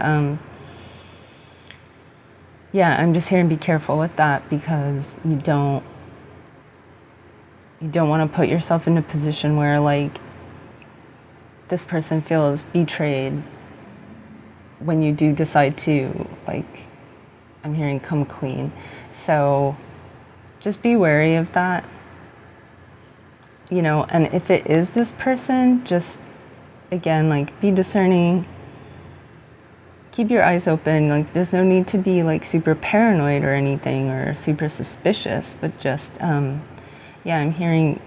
yeah, I'm just here and be careful with that, because you don't want to put yourself in a position where like this person feels betrayed when you do decide to, like, I'm hearing come clean. So just be wary of that, you know, and if it is this person, just, again, like, be discerning, keep your eyes open. Like, there's no need to be, like, super paranoid or anything, or super suspicious, but just, yeah, I'm hearing,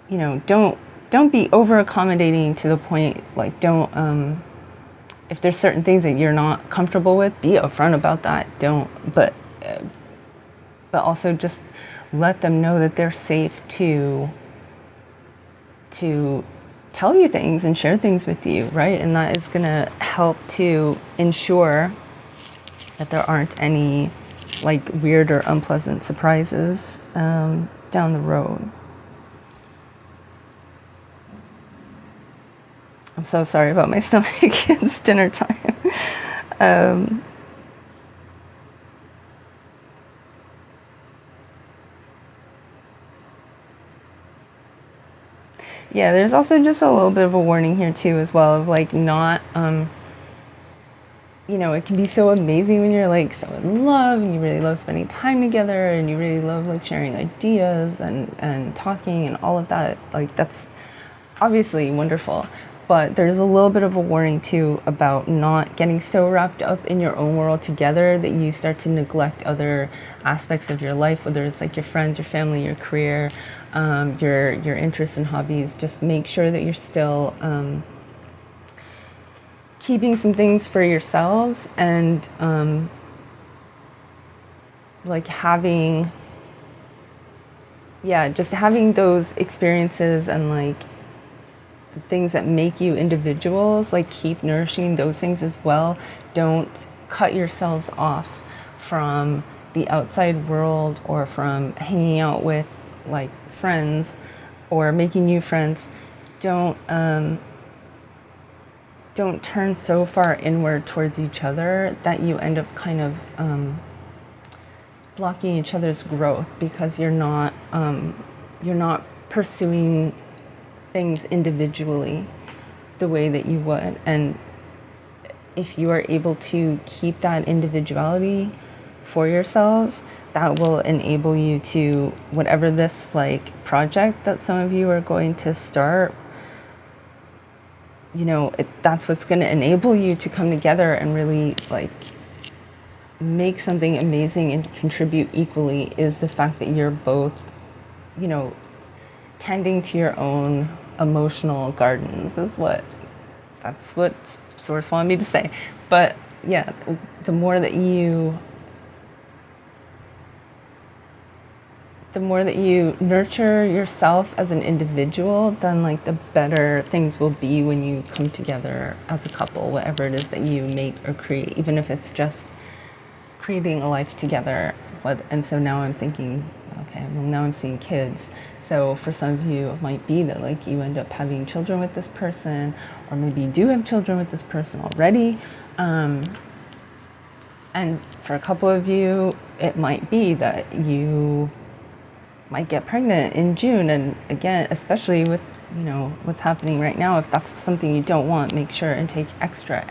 you know, don't be over accommodating to the point, like, don't, if there's certain things that you're not comfortable with, be upfront about that. But also just let them know that they're safe to tell you things and share things with you, right? And that is gonna help to ensure that there aren't any, like, weird or unpleasant surprises down the road. I'm so sorry about my stomach. It's dinner time. Yeah, there's also just a little bit of a warning here too, as well, of, like, not, you know, it can be so amazing when you're, like, so in love and you really love spending time together and you really love, like, sharing ideas and talking and all of that. Like, that's obviously wonderful. But there's a little bit of a warning too about not getting so wrapped up in your own world together that you start to neglect other aspects of your life, whether it's, like, your friends, your family, your career, your interests and hobbies. Just make sure that you're still keeping some things for yourselves, and like, having, yeah, just having those experiences and, like, the things that make you individuals, like, keep nourishing those things as well. Don't cut yourselves off from the outside world or from hanging out with, like, friends or making new friends. Don't turn so far inward towards each other that you end up kind of blocking each other's growth, because you're not pursuing things individually the way that you would. And if you are able to keep that individuality for yourselves, that will enable you to, whatever this, like, project that some of you are going to start, you know, that's what's going to enable you to come together and really, like, make something amazing and contribute equally, is the fact that you're both, you know, tending to your own emotional gardens. That's what Source wanted me to say. But yeah, the more that you nurture yourself as an individual, then, like, the better things will be when you come together as a couple, whatever it is that you make or create, even if it's just creating a life together. And so now I'm thinking, okay, well, now I'm seeing kids. So for some of you, it might be that, like, you end up having children with this person, or maybe you do have children with this person already. And for a couple of you, it might be that you might get pregnant in June. And again, especially with, you know, what's happening right now, if that's something you don't want, make sure and take extra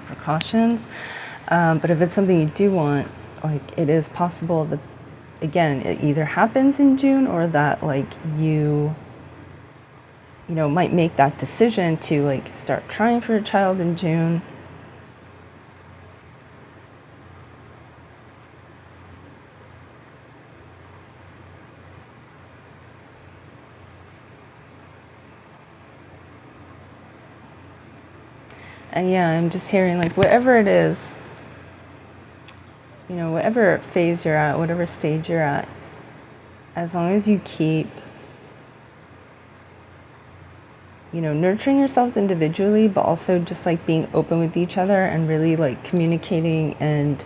precautions. But if it's something you do want, like, it is possible that, again, it either happens in June, or that, like, you know, might make that decision to, like, start trying for a child in June. And yeah, I'm just hearing, like, whatever it is, you know, whatever phase you're at, whatever stage you're at, as long as you keep, you know, nurturing yourselves individually, but also just, like, being open with each other and really, like, communicating and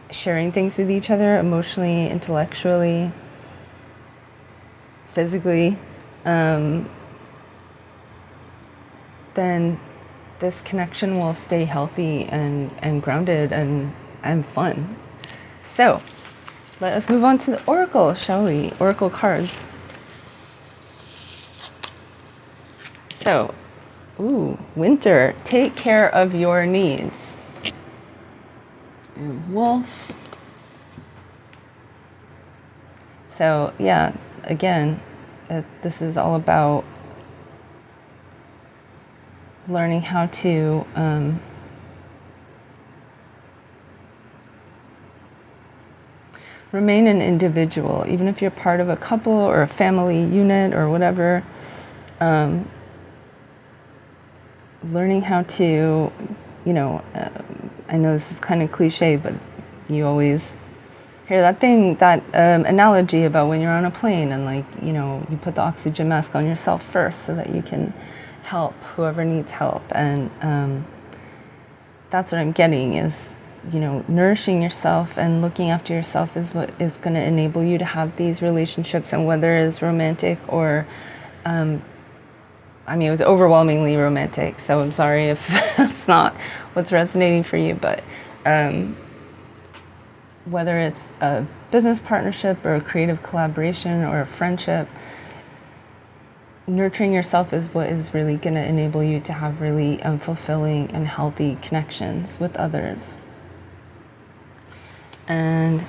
sharing things with each other emotionally, intellectually, physically, then this connection will stay healthy and grounded and fun. So let us move on to the Oracle, shall we? Oracle cards. So Ooh, winter. Take care of your needs. And wolf. So yeah, again, this is all about learning how to remain an individual, even if you're part of a couple or a family unit or whatever. Learning how to, you know, I know this is kind of cliche, but you always hear that thing, that analogy about when you're on a plane and, like, you know, you put the oxygen mask on yourself first so that you can help whoever needs help. And that's what I'm getting is, you know, nourishing yourself and looking after yourself is what is going to enable you to have these relationships. And whether it's romantic or, I mean, it was overwhelmingly romantic, so I'm sorry if that's not what's resonating for you, but whether it's a business partnership or a creative collaboration or a friendship, nurturing yourself is what is really going to enable you to have really fulfilling and healthy connections with others. And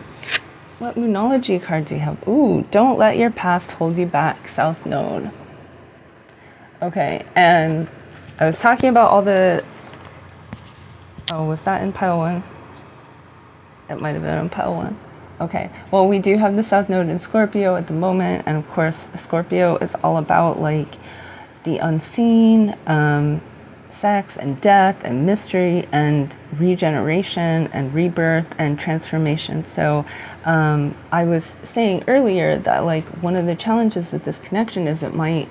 what Moonology card do you have? Ooh, don't let your past hold you back, South Node. Okay, and I was talking about all the, oh, was that in pile 1? It might have been in pile 1. Okay, well, we do have the South Node in Scorpio at the moment, and of course, Scorpio is all about, like, the unseen, sex and death and mystery and regeneration and rebirth and transformation. So I was saying earlier that, like, one of the challenges with this connection is it might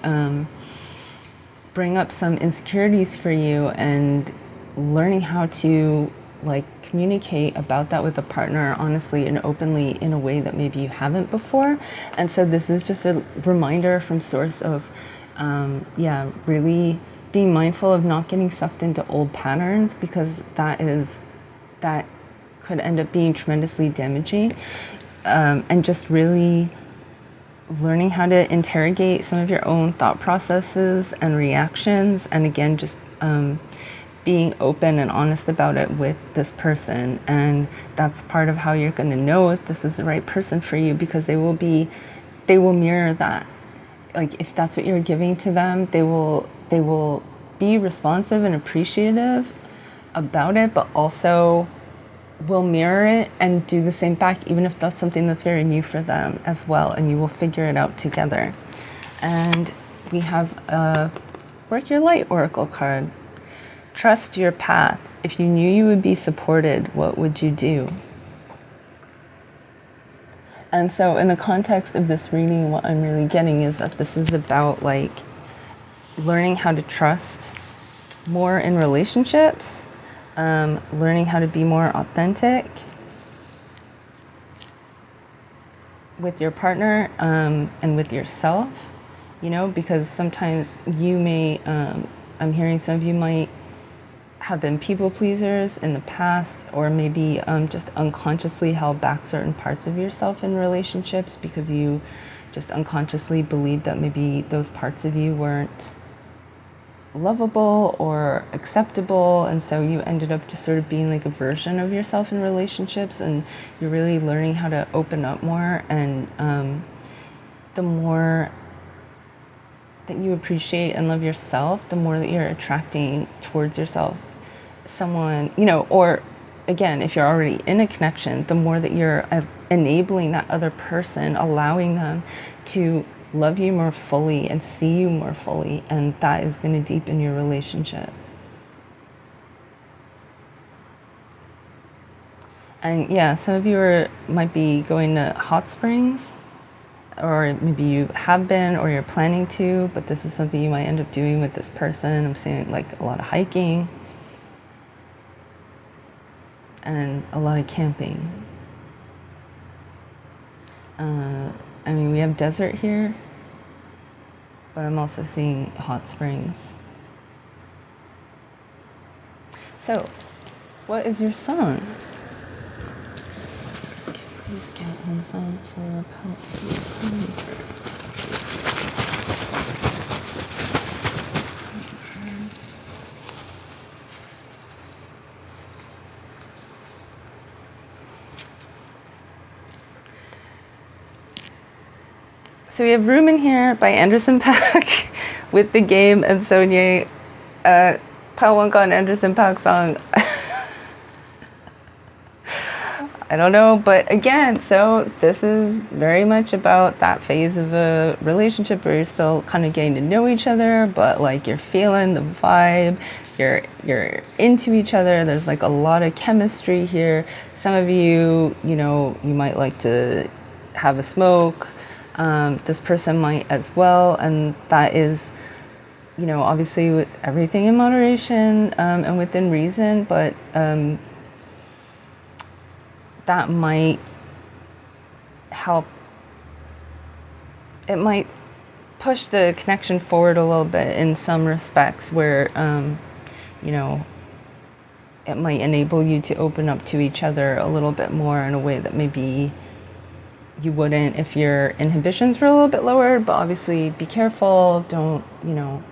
bring up some insecurities for you, and learning how to, like, communicate about that with a partner honestly and openly in a way that maybe you haven't before. And so this is just a reminder from Source of yeah, really being mindful of not getting sucked into old patterns, because that could end up being tremendously damaging, and just really learning how to interrogate some of your own thought processes and reactions, and again, just being open and honest about it with this person. And that's part of how you're going to know if this is the right person for you, because they will mirror that. Like, if that's what you're giving to them, they will be responsive and appreciative about it, but also will mirror it and do the same back, even if that's something that's very new for them as well, and you will figure it out together. And we have a Work Your Light Oracle card. Trust your path. If you knew you would be supported, what would you do? And so in the context of this reading, what I'm really getting is that this is about, like, learning how to trust more in relationships, learning how to be more authentic with your partner, and with yourself, you know, because sometimes you may, I'm hearing some of you might have been people pleasers in the past, or maybe just unconsciously held back certain parts of yourself in relationships because you just unconsciously believed that maybe those parts of you weren't lovable or acceptable, and so you ended up just sort of being like a version of yourself in relationships. And you're really learning how to open up more, and the more that you appreciate and love yourself, the more that you're attracting towards yourself someone, you know, or again, if you're already in a connection, the more that you're enabling that other person, allowing them to love you more fully and see you more fully, and that is going to deepen your relationship. And yeah, some of you might be going to hot springs, or maybe you have been or you're planning to, but this is something you might end up doing with this person. I'm seeing, like, a lot of hiking and a lot of camping. I mean, we have desert here, but I'm also seeing hot springs. So, what is your sun? Please get one sun for PAAK 2. So we have Room in Here by Anderson .Paak with The Game and SONYAE. Pile 1 got an Anderson .Paak song. I don't know, but again, so this is very much about that phase of a relationship where you're still kind of getting to know each other, but like you're feeling the vibe, you're into each other. There's like a lot of chemistry here. Some of you, you know, you might like to have a smoke. This person might as well, and that is, you know, obviously with everything in moderation and within reason, but that might help. It might push the connection forward a little bit in some respects where, you know, it might enable you to open up to each other a little bit more in a way that maybe you wouldn't if your inhibitions were a little bit lower. But obviously be careful, don't, you know,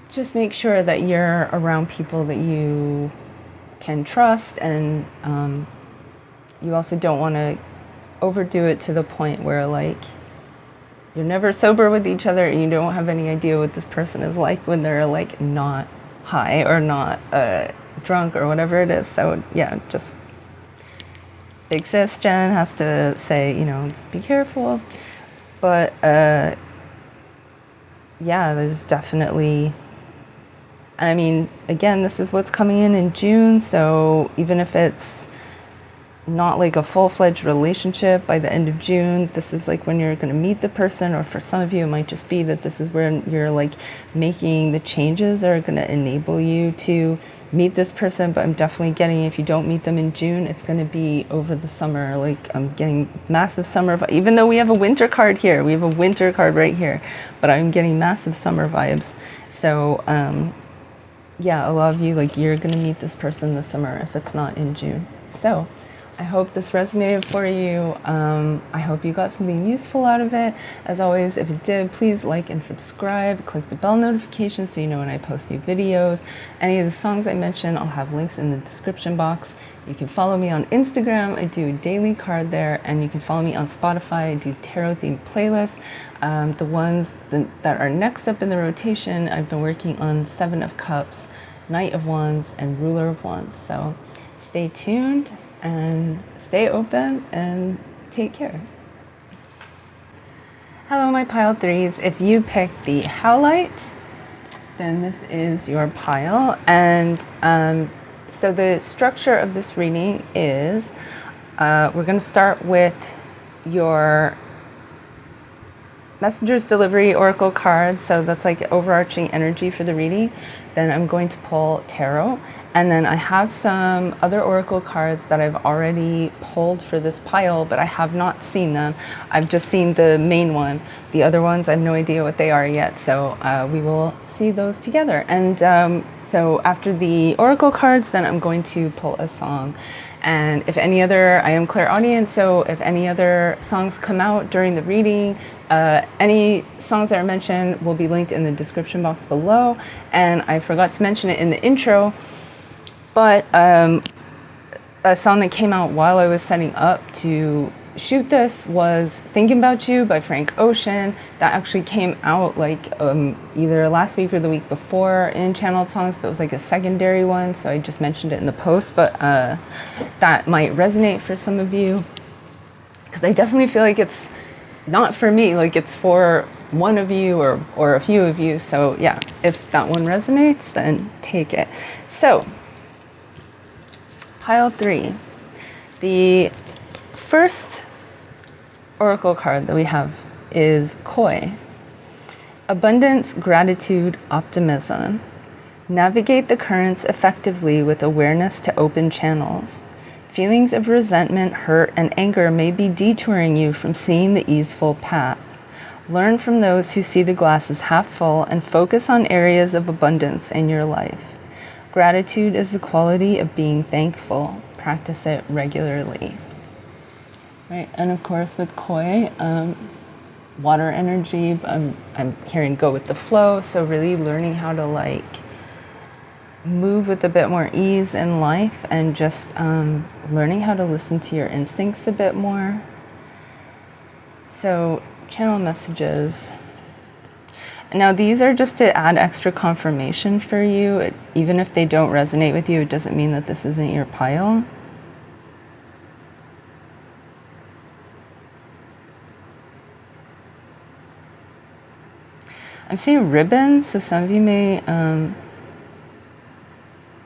just make sure that you're around people that you can trust, and you also don't want to overdo it to the point where like you're never sober with each other and you don't have any idea what this person is like when they're like not high or not drunk or whatever it is. So yeah, just big sis Jen has to say, you know, just be careful. But yeah, there's definitely, I mean, again, this is what's coming in June, so even if it's not like a full-fledged relationship by the end of June, this is like when you're going to meet the person, or for some of you it might just be that this is where you're like making the changes that are going to enable you to meet this person. But I'm definitely getting, if you don't meet them in June, it's going to be over the summer. Like I'm getting massive summer, even though we have a winter card here, we have a winter card right here, but I'm getting massive summer vibes. So yeah, a lot of you, like, you're gonna meet this person this summer if it's not in June. So I hope this resonated for you. I hope you got something useful out of it. As always, if it did, please like and subscribe. Click the bell notification so you know when I post new videos. Any of the songs I mentioned, I'll have links in the description box. You can follow me on Instagram. I do a daily card there, and you can follow me on Spotify. I do tarot themed playlists. The ones that are next up in the rotation, I've been working on 7 of Cups, Knight of Wands, and Ruler of Wands. So stay tuned and stay open and take care. Hello, my pile 3s. If you picked the Howlite, then this is your pile. And so the structure of this reading is we're going to start with your Messenger's Delivery Oracle card, so that's like overarching energy for the reading. Then I'm going to pull tarot, and then I have some other Oracle cards that I've already pulled for this pile, but I have not seen them. I've just seen the main one. The other ones, I have no idea what they are yet, so we will see those together. And so after the Oracle cards, then I'm going to pull a song. And if any other, I am clairaudient, so if any other songs come out during the reading, any songs that are mentioned will be linked in the description box below. And I forgot to mention it in the intro, but a song that came out while I was setting up to shoot this was Thinking About You by Frank Ocean. That actually came out like either last week or the week before in Channeled Songs, but it was like a secondary one, so I just mentioned it in the post. But that might resonate for some of you, because I definitely feel like it's not for me, like it's for one of you or a few of you. So yeah, if that one resonates, then take it. So pile 3, the first Oracle card that we have is Koi. Abundance, gratitude, optimism. Navigate the currents effectively with awareness to open channels. Feelings of resentment, hurt, and anger may be detouring you from seeing the easeful path. Learn from those who see the glass as half full and focus on areas of abundance in your life. Gratitude is the quality of being thankful. Practice it regularly. Right, and of course with Koi, water energy, I'm hearing go with the flow, so really learning how to like move with a bit more ease in life, and just learning how to listen to your instincts a bit more. So channel messages. Now these are just to add extra confirmation for you. Even if they don't resonate with you, it doesn't mean that this isn't your pile. I'm seeing ribbons, so some of you may have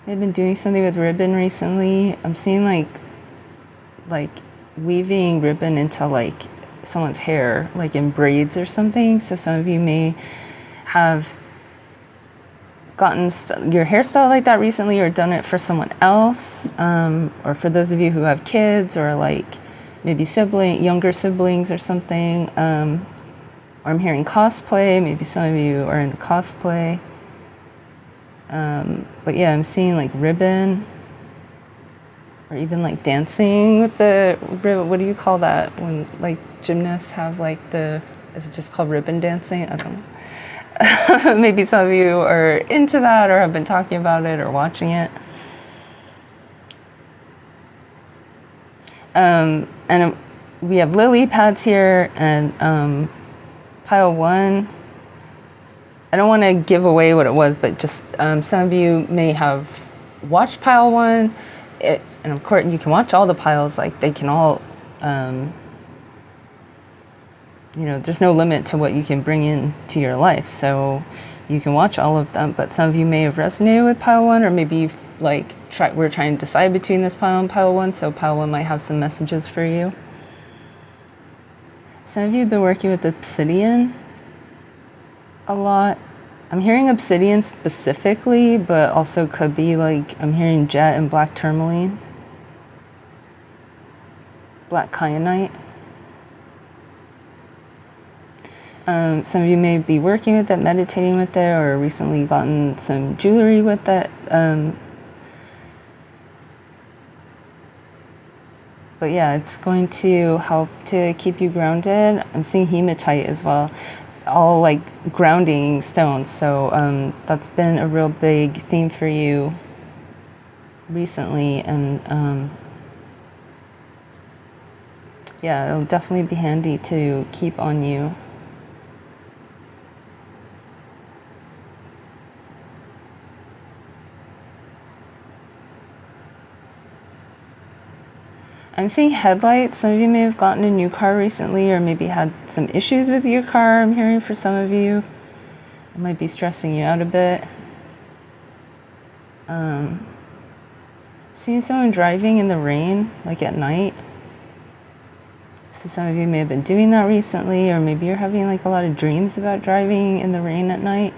been doing something with ribbon recently. I'm seeing like weaving ribbon into like someone's hair, like in braids or something. So some of you may have gotten your hairstyle like that recently, or done it for someone else, or for those of you who have kids, or like maybe younger siblings or something. Or I'm hearing cosplay. Maybe some of you are into cosplay. But yeah, I'm seeing like ribbon, or even like dancing with the ribbon. What do you call that when like gymnasts have like is it just called ribbon dancing? I don't know. Maybe some of you are into that, or have been talking about it, or watching it. And we have lily pads here, and pile 1. I don't want to give away what it was, but just some of you may have watched pile 1. And of course, you can watch all the piles. Like they can all, you know, there's no limit to what you can bring into your life. So you can watch all of them. But some of you may have resonated with pile 1, or maybe you've like we're trying to decide between this pile and pile 1. So pile 1 might have some messages for you. Some of you have been working with obsidian a lot. I'm hearing obsidian specifically, but also could be like, I'm hearing jet and black tourmaline, black kyanite. Some of you may be working with it, meditating with it, or recently gotten some jewelry with it. But yeah, it's going to help to keep you grounded. I'm seeing hematite as well, all like grounding stones. So that's been a real big theme for you recently. And yeah, it'll definitely be handy to keep on you. I'm seeing headlights. Some of you may have gotten a new car recently, or maybe had some issues with your car. I'm hearing for some of you. It might be stressing you out a bit. Seeing someone driving in the rain, like at night. So some of you may have been doing that recently, or maybe you're having like a lot of dreams about driving in the rain at night.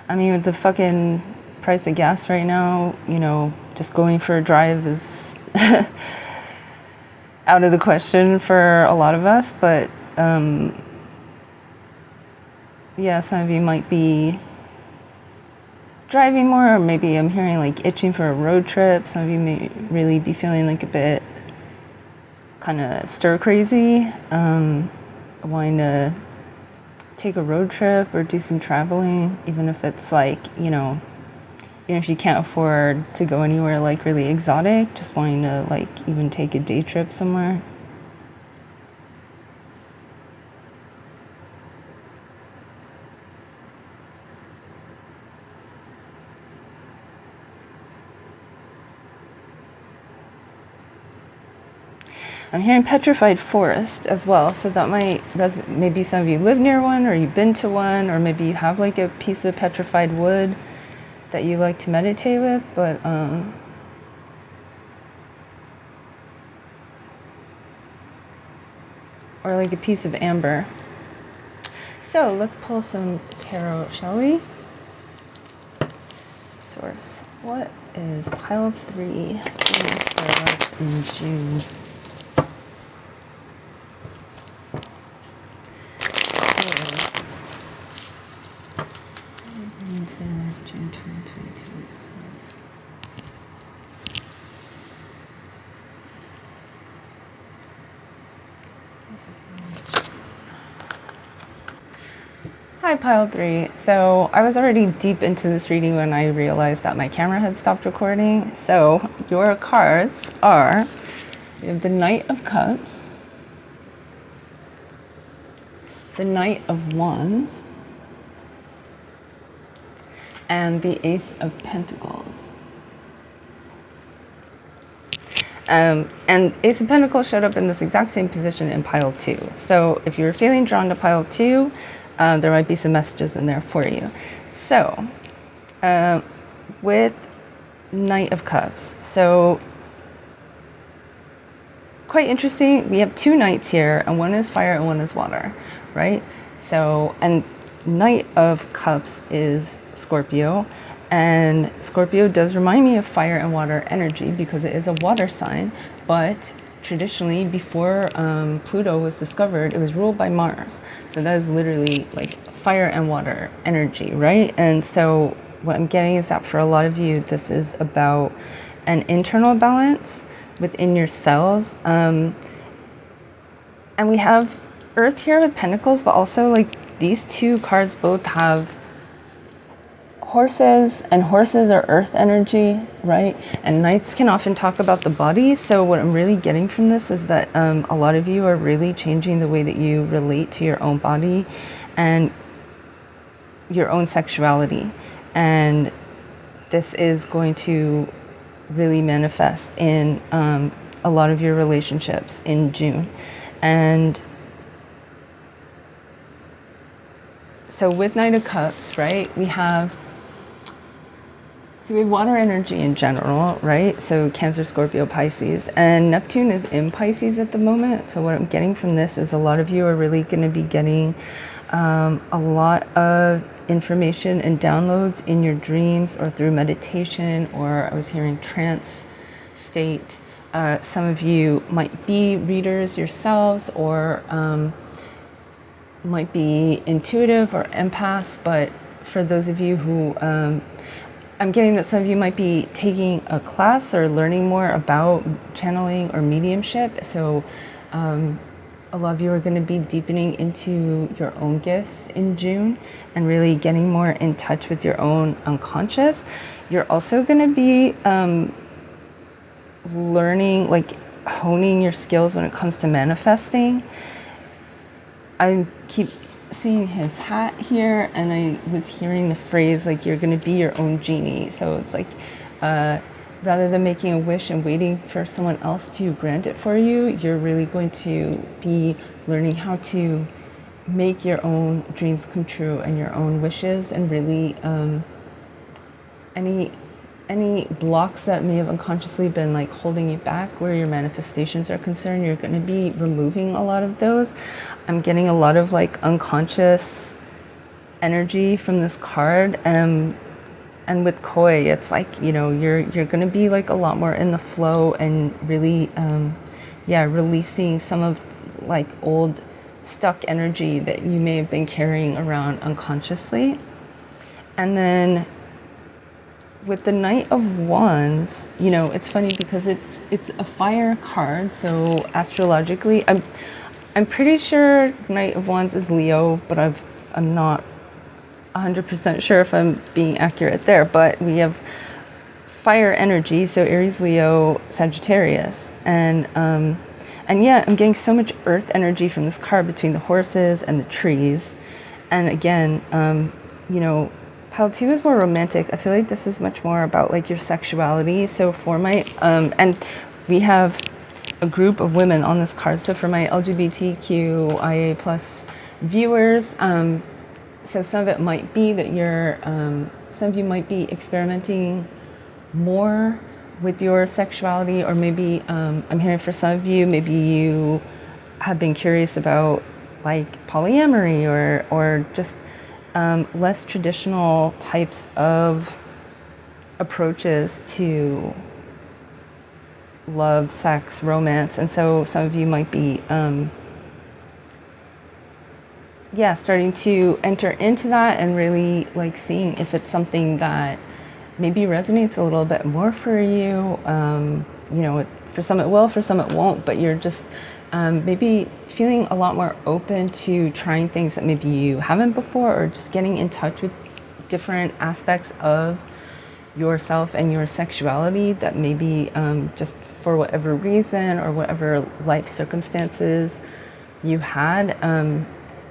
I mean, with the fucking price of gas right now, you know, just going for a drive is out of the question for a lot of us. But yeah, some of you might be driving more, or maybe I'm hearing like itching for a road trip. Some of you may really be feeling like a bit kind of stir crazy, wanting to take a road trip or do some traveling, even if it's like, you know, even if you can't afford to go anywhere like really exotic, just wanting to like even take a day trip somewhere. I'm hearing petrified forest as well, so that might maybe some of you live near one, or you've been to one, or maybe you have like a piece of petrified wood that you like to meditate with. But or like a piece of amber. So let's pull some tarot, shall we? Source, what is pile 3 in June? June 2022. Hi, pile 3. So I was already deep into this reading when I realized that my camera had stopped recording. So your cards are, we have the Knight of Cups, the Knight of Wands, and the Ace of Pentacles. And Ace of Pentacles showed up in this exact same position in pile 2. So if you're feeling drawn to pile 2, there might be some messages in there for you. So with Knight of Cups, so quite interesting. We have 2 knights here, and one is fire and one is water, right? So, and Knight of Cups is Scorpio, and Scorpio does remind me of fire and water energy because it is a water sign, but traditionally before Pluto was discovered, it was ruled by Mars. So that is literally like fire and water energy, right? And so what I'm getting is that for a lot of you, this is about an internal balance within your cells. And we have Earth here with Pentacles, but also like these 2 cards both have horses, and horses are earth energy, right? And knights can often talk about the body. So what I'm really getting from this is that a lot of you are really changing the way that you relate to your own body and your own sexuality. And this is going to really manifest in a lot of your relationships in June. And so with Knight of Cups, right, we have water energy in general, right? So Cancer, Scorpio, Pisces, and Neptune is in Pisces at the moment. So what I'm getting from this is a lot of you are really going to be getting a lot of information and downloads in your dreams or through meditation, or I was hearing trance state. Some of you might be readers yourselves, or might be intuitive or empaths, but for those of you who I'm getting that some of you might be taking a class or learning more about channeling or mediumship. So a lot of you are going to be deepening into your own gifts in June and really getting more in touch with your own unconscious. You're also going to be learning, like honing your skills when it comes to manifesting. I keep seeing his hat here, and I was hearing the phrase like you're going to be your own genie. So it's like rather than making a wish and waiting for someone else to grant it for you, you're really going to be learning how to make your own dreams come true and your own wishes, and really any blocks that may have unconsciously been like holding you back where your manifestations are concerned, you're going to be removing a lot of those. I'm getting a lot of like unconscious energy from this card, and with Koi, it's like, you know, you're going to be like a lot more in the flow and really releasing some of like old stuck energy that you may have been carrying around unconsciously. And then with the Knight of Wands, you know, it's funny because it's a fire card. So astrologically, I'm pretty sure Knight of Wands is Leo, but I'm not 100% sure if I'm being accurate there. But we have fire energy, so Aries, Leo, Sagittarius, and yeah, I'm getting so much earth energy from this card between the horses and the trees. And again, you know, pile 2 is more romantic. I feel like this is much more about like your sexuality. So for my and we have a group of women on this card. So for my LGBTQIA plus viewers, so some of it might be that you're some of you might be experimenting more with your sexuality, or maybe I'm hearing for some of you, maybe you have been curious about like polyamory or just less traditional types of approaches to love, sex, romance. And so some of you might be starting to enter into that and really like seeing if it's something that maybe resonates a little bit more for you. You know, for some it will, for some it won't, but you're just maybe feeling a lot more open to trying things that maybe you haven't before, or just getting in touch with different aspects of yourself and your sexuality that maybe just for whatever reason or whatever life circumstances you had,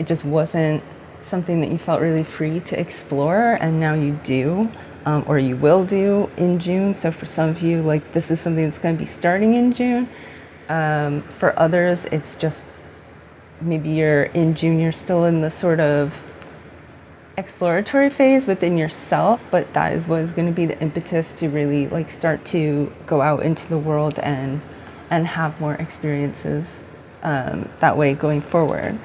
it just wasn't something that you felt really free to explore, and now you do, or you will do in June. So for some of you, like, this is something that's going to be starting in June. For others, it's just maybe you're in June, you're still in the sort of exploratory phase within yourself, but that is what is going to be the impetus to really like start to go out into the world and have more experiences that way going forward.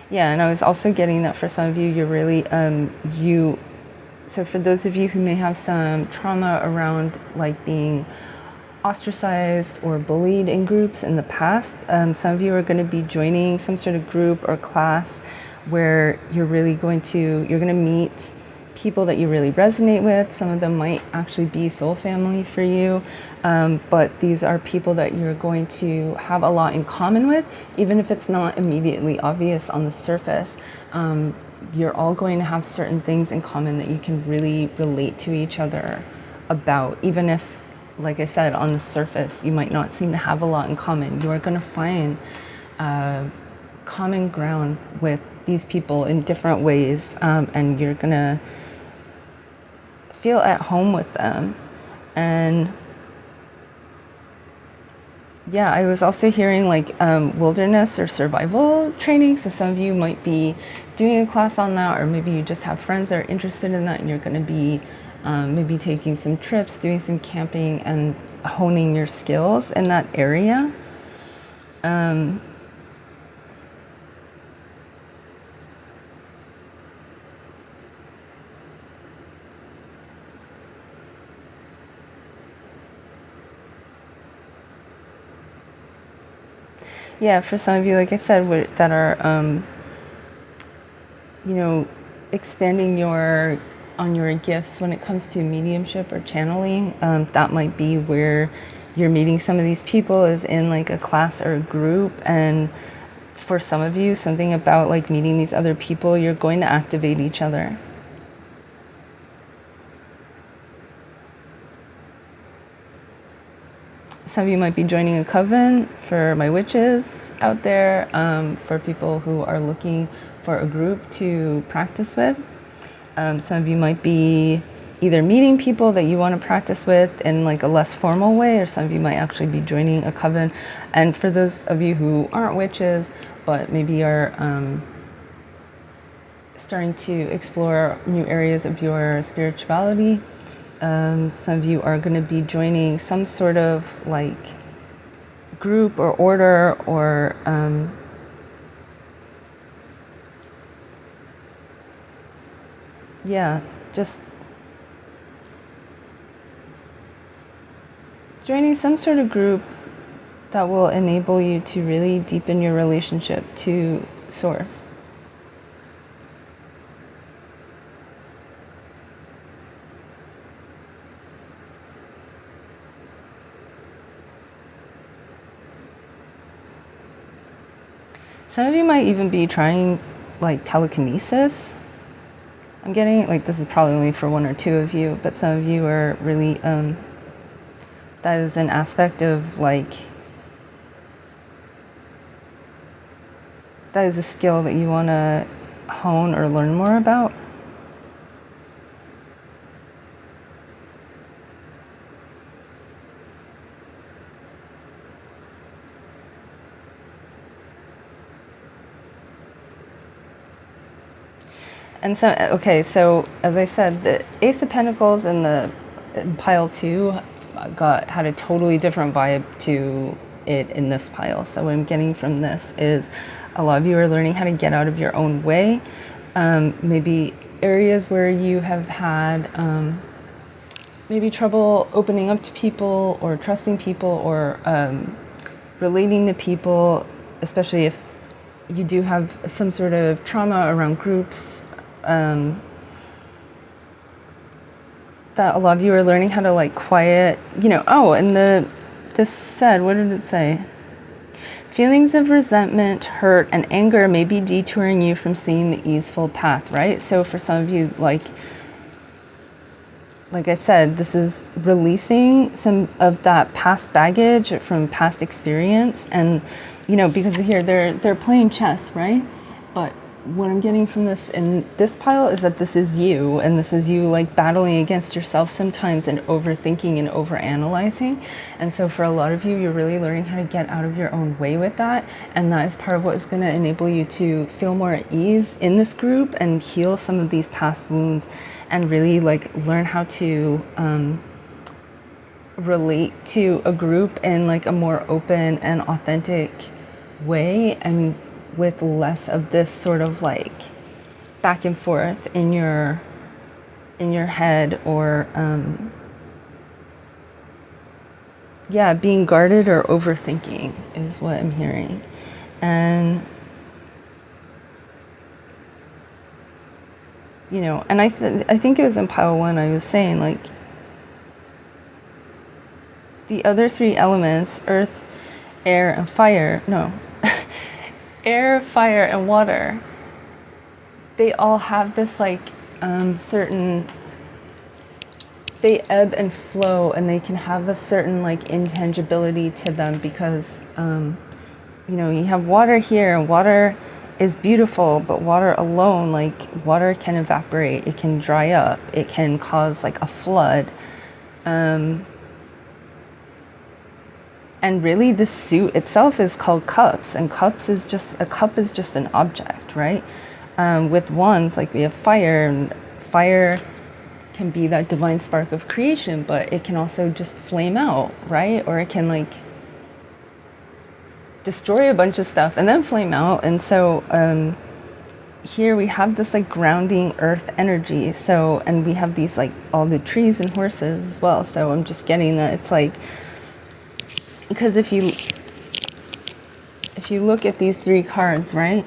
Yeah, and I was also getting that for some of you, you're really, so for those of you who may have some trauma around like being ostracized or bullied in groups in the past, some of you are going to be joining some sort of group or class where you're going to meet people that you really resonate with. Some of them might actually be soul family for you, but these are people that you're going to have a lot in common with, even if it's not immediately obvious on the surface. You're all going to have certain things in common that you can really relate to each other about, even if, like I said, on the surface, you might not seem to have a lot in common. You are going to find common ground with these people in different ways, and you're going to feel at home with them. And yeah, I was also hearing like wilderness or survival training. So some of you might be doing a class on that, or maybe you just have friends that are interested in that, and you're going to be maybe taking some trips, doing some camping, and honing your skills in that area. Yeah, for some of you, like I said, that are, expanding on your gifts when it comes to mediumship or channeling, that might be where you're meeting some of these people, is in like a class or a group. And for some of you, something about like meeting these other people, you're going to activate each other. Some of you might be joining a coven for my witches out there, for people who are looking for a group to practice with. Some of you might be either meeting people that you want to practice with in like a less formal way, or some of you might actually be joining a coven. And for those of you who aren't witches, but maybe are starting to explore new areas of your spirituality, some of you are going to be joining some sort of like group or order, or just joining some sort of group that will enable you to really deepen your relationship to Source. Some of you might even be trying like telekinesis. I'm getting like, this is probably only for one or two of you, but some of you are really, that is an aspect of like, that is a skill that you want to hone or learn more about. And so, okay, so as I said, the Ace of Pentacles and in pile 2 had a totally different vibe to it in this pile. So what I'm getting from this is a lot of you are learning how to get out of your own way. Maybe areas where you have had maybe trouble opening up to people or trusting people or relating to people, especially if you do have some sort of trauma around groups. That a lot of you are learning how to like quiet, and this said, what did it say? Feelings of resentment, hurt, and anger may be detouring you from seeing the easeful path, right? So for some of you, like, like I said, this is releasing some of that past baggage from past experience. And, you know, because here they're playing chess, right? But what I'm getting from this in this pile is that this is you, and this is you like battling against yourself sometimes and overthinking and overanalyzing. And so for a lot of you, you're really learning how to get out of your own way with that. And that is part of what is going to enable you to feel more at ease in this group and heal some of these past wounds and really like learn how to relate to a group in like a more open and authentic way, and with less of this sort of like back and forth in your head, or yeah, being guarded or overthinking is what I'm hearing. And you know, and I think it was in pile 1 I was saying like the other 3 elements, earth, air, and fire, no, air, fire, and water, they all have this like certain, they ebb and flow, and they can have a certain like intangibility to them because, you know, you have water here, and water is beautiful, but water alone, like water can evaporate, it can dry up, it can cause like a flood. And really the suit itself is called cups, and cups is just, a cup is just an object, right? With wands, like we have fire, and fire can be that divine spark of creation, but it can also just flame out, right? Or it can like destroy a bunch of stuff and then flame out. And so here we have this like grounding earth energy. So, and we have these like all the trees and horses as well. So I'm just getting that it's like, because if you look at these 3 cards, right?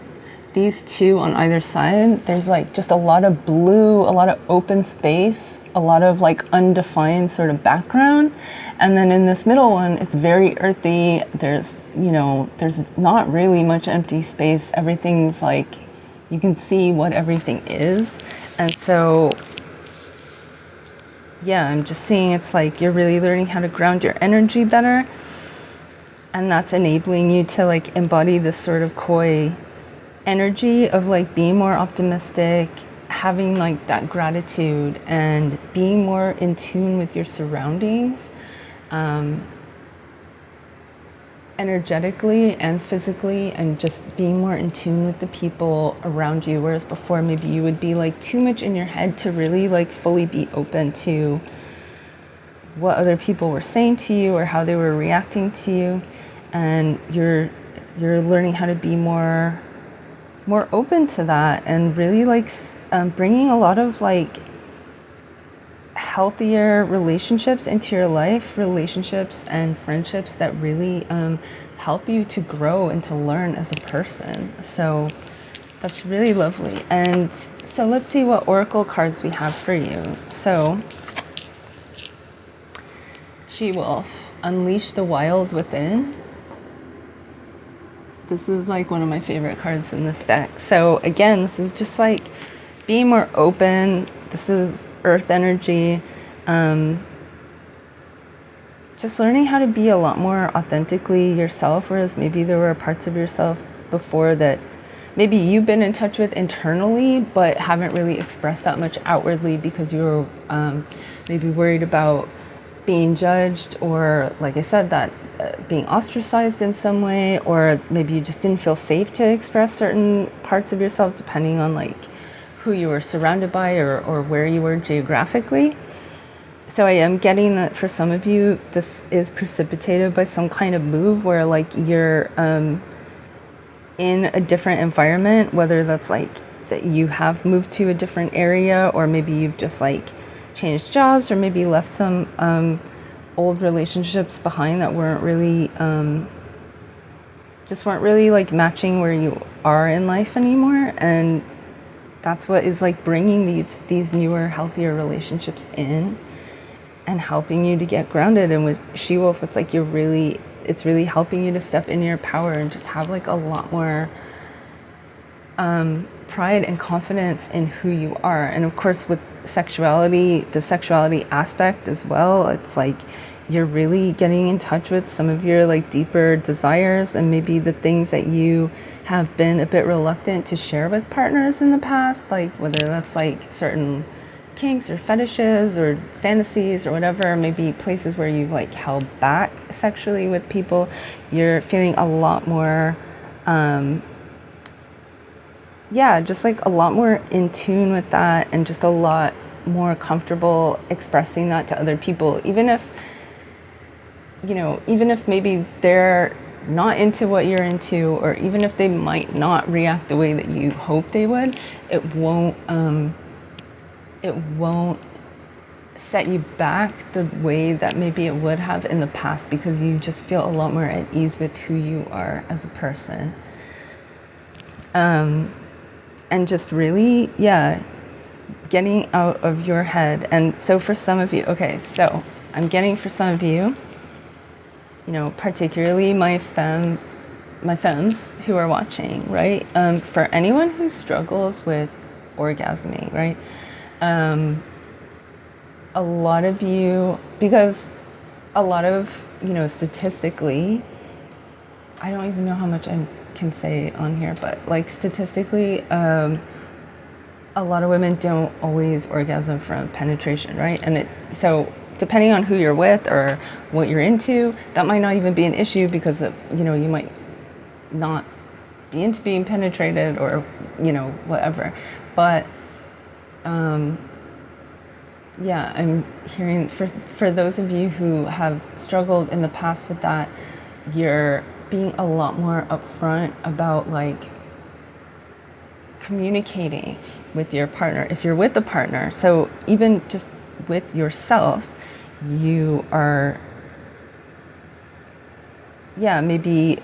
These 2 on either side, there's like just a lot of blue, a lot of open space, a lot of like undefined sort of background. And then in this middle one, it's very earthy. There's, you know, there's not really much empty space. Everything's like, you can see what everything is. And so, yeah, I'm just seeing it's like you're really learning how to ground your energy better. And that's enabling you to like embody this sort of koi energy of like being more optimistic, having like that gratitude, and being more in tune with your surroundings, energetically and physically, and just being more in tune with the people around you. Whereas before maybe you would be like too much in your head to really like fully be open to what other people were saying to you or how they were reacting to you. And you're learning how to be more open to that, and really like bringing a lot of like healthier relationships into your life, relationships and friendships that really help you to grow and to learn as a person. So that's really lovely. And so let's see what oracle cards we have for you. So She-Wolf, unleash the wild within. This is like one of my favorite cards in this deck. So again, this is just like being more open. This is earth energy. Just learning how to be a lot more authentically yourself, whereas maybe there were parts of yourself before that maybe you've been in touch with internally, but haven't really expressed that much outwardly because you were maybe worried about being judged, or like I said, that being ostracized in some way, or maybe you just didn't feel safe to express certain parts of yourself depending on like who you were surrounded by or where you were geographically. So I am getting that for some of you, this is precipitated by some kind of move where like you're in a different environment, whether that's like that you have moved to a different area, or maybe you've just like changed jobs, or maybe left some old relationships behind that weren't really just weren't really like matching where you are in life anymore. And that's what is like bringing these newer, healthier relationships in and helping you to get grounded. And with She-Wolf, it's like it's really helping you to step into your power and just have like a lot more pride and confidence in who you are. And of course, with sexuality, the sexuality aspect as well. It's like you're really getting in touch with some of your like deeper desires and maybe the things that you have been a bit reluctant to share with partners in the past, like whether that's like certain kinks or fetishes or fantasies or whatever, maybe places where you've like held back sexually with people. You're feeling a lot more just like a lot more in tune with that and just a lot more comfortable expressing that to other people, even if maybe they're not into what you're into, or even if they might not react the way that you hope they would. It won't set you back the way that maybe it would have in the past, because you just feel a lot more at ease with who you are as a person. And just really, getting out of your head. And so for some of you, I'm getting for some of you, particularly my femmes who are watching, right? For anyone who struggles with orgasming, right? A lot of you, because a lot of, statistically, I don't even know how much I can say on here, but like statistically, a lot of women don't always orgasm from penetration, right? And so depending on who you're with or what you're into, that might not even be an issue, because you might not be into being penetrated or whatever. But I'm hearing for those of you who have struggled in the past with that, you're being a lot more upfront about like communicating with your partner if you're with a partner. So even just with yourself, you are maybe,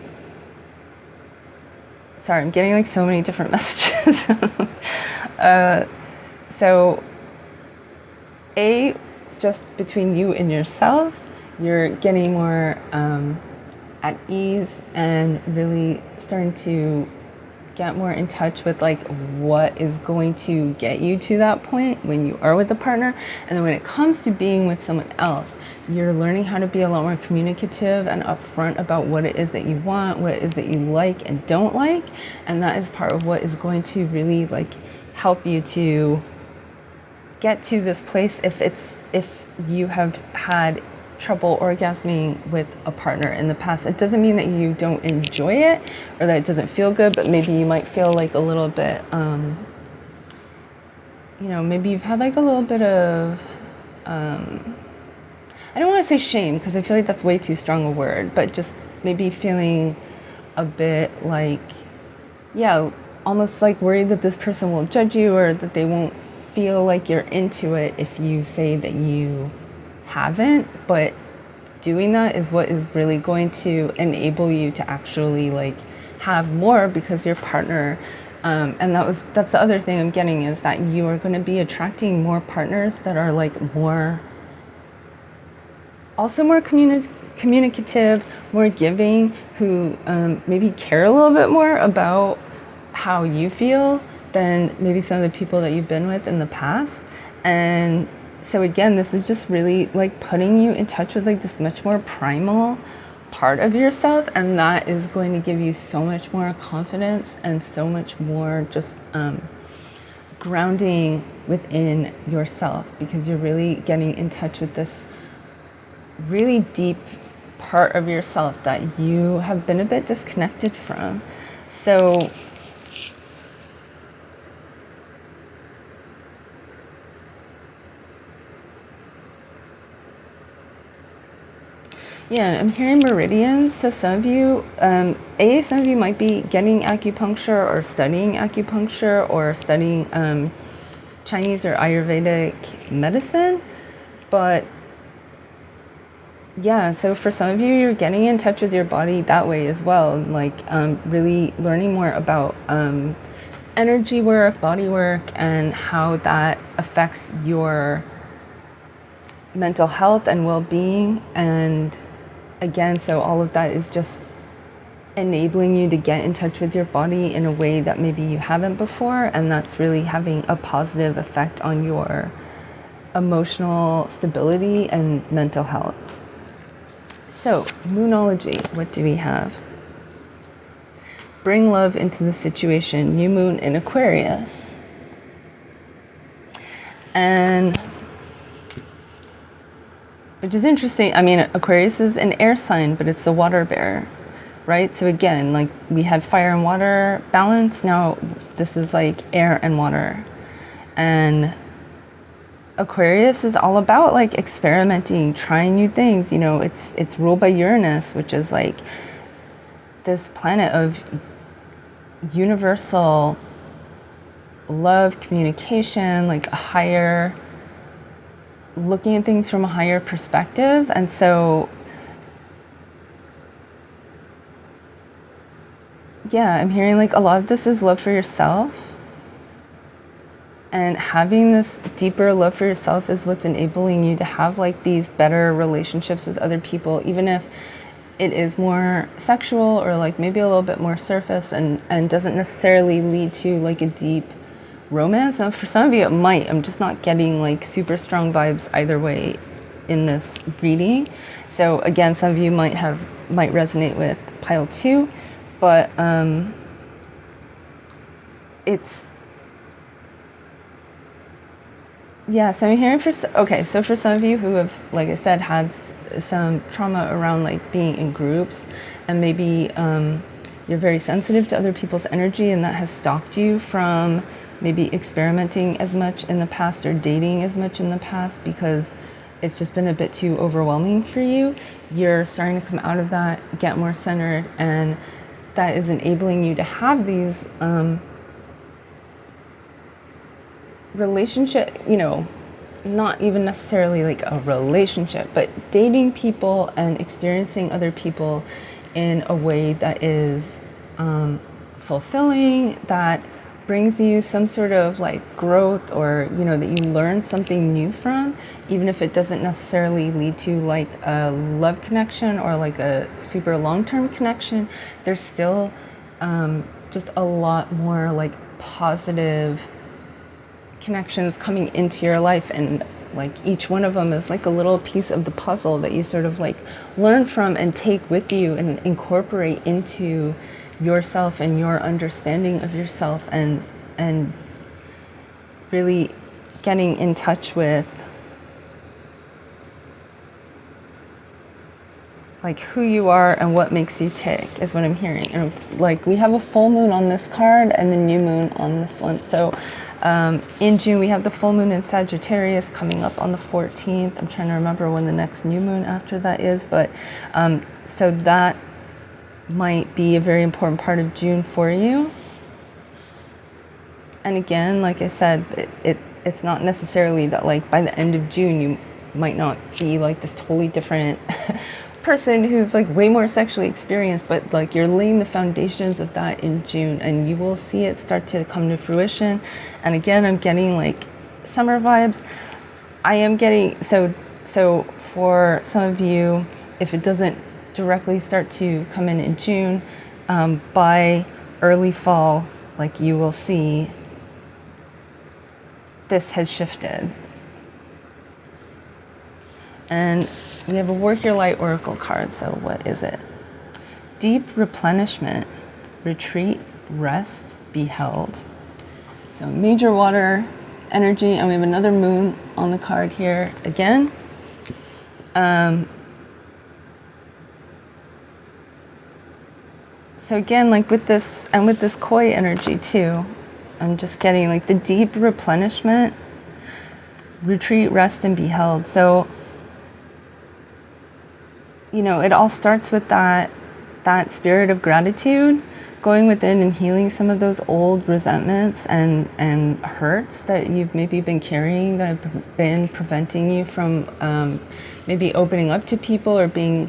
sorry, I'm getting like so many different messages. So just between you and yourself, you're getting more at ease and really starting to get more in touch with like what is going to get you to that point when you are with a partner. And then when it comes to being with someone else, you're learning how to be a lot more communicative and upfront about what it is that you want, what it is that you like and don't like. And that is part of what is going to really like help you to get to this place if you have had trouble orgasming with a partner in the past. It doesn't mean that you don't enjoy it or that it doesn't feel good, but maybe you might feel like a little bit, maybe you've had like a little bit of, I don't want to say shame, because I feel like that's way too strong a word, but just maybe feeling a bit like, almost like worried that this person will judge you or that they won't feel like you're into it if you say that you haven't. But doing that is what is really going to enable you to actually like have more, because your partner and that's the other thing I'm getting, is that you are going to be attracting more partners that are like more communicative, more giving, who maybe care a little bit more about how you feel than maybe some of the people that you've been with in the past. And so again, this is just really like putting you in touch with like this much more primal part of yourself, and that is going to give you so much more confidence and so much more just grounding within yourself, because you're really getting in touch with this really deep part of yourself that you have been a bit disconnected from. So I'm hearing meridians. So some of you, some of you might be getting acupuncture or studying acupuncture or studying Chinese or Ayurvedic medicine. But so for some of you, you're getting in touch with your body that way as well. Like really learning more about energy work, body work, and how that affects your mental health and well-being. And again, so all of that is just enabling you to get in touch with your body in a way that maybe you haven't before, and that's really having a positive effect on your emotional stability and mental health. So, Moonology, what do we have? Bring love into the situation, new moon in Aquarius. And, which is interesting, I mean, Aquarius is an air sign, but it's the water bearer, right? So again, like we had fire and water balance, now this is like air and water. And Aquarius is all about like experimenting, trying new things. You know, it's ruled by Uranus, which is like this planet of universal love, communication, like a higher, looking at things from a higher perspective. And so, yeah, I'm hearing like a lot of this is love for yourself. And having this deeper love for yourself is what's enabling you to have like these better relationships with other people, even if it is more sexual or like maybe a little bit more surface and doesn't necessarily lead to like a deep romance. Now, for some of you it might. I'm just not getting like super strong vibes either way in this reading. So again, some of you might resonate with pile 2, but it's, yeah, so I'm hearing so for some of you who have, like I said, had some trauma around like being in groups, and maybe you're very sensitive to other people's energy, and that has stopped you from maybe experimenting as much in the past or dating as much in the past because it's just been a bit too overwhelming for you. You're starting to come out of that, get more centered, and that is enabling you to have these relationship, you know, not even necessarily like a relationship, but dating people and experiencing other people in a way that is fulfilling, that brings you some sort of like growth, or you know, that you learn something new from, even if it doesn't necessarily lead to like a love connection or like a super long-term connection. There's still just a lot more like positive connections coming into your life, and like each one of them is like a little piece of the puzzle that you sort of like learn from and take with you and incorporate into yourself and your understanding of yourself, and really getting in touch with like who you are and what makes you tick is what I'm hearing. And like we have a full moon on this card and the new moon on this one. So in June we have the full moon in Sagittarius coming up on the 14th. I'm trying to remember when the next new moon after that is, but so that might be a very important part of June for you. And again, like I said, it's not necessarily that like by the end of June you might not be like this totally different person who's like way more sexually experienced, but like you're laying the foundations of that in June, and you will see it start to come to fruition. And again, I'm getting like summer vibes. I am getting, so for some of you, if it doesn't directly start to come in June, by early fall, like you will see this has shifted. And we have a Work Your Light Oracle card. So what is it? Deep replenishment, retreat, rest, be held. So major water energy, and we have another moon on the card here again. So again, like with this, and with this koi energy too, I'm just getting like the deep replenishment, retreat, rest, and be held. So, you know, it all starts with that spirit of gratitude, going within and healing some of those old resentments and hurts that you've maybe been carrying that have been preventing you from maybe opening up to people or being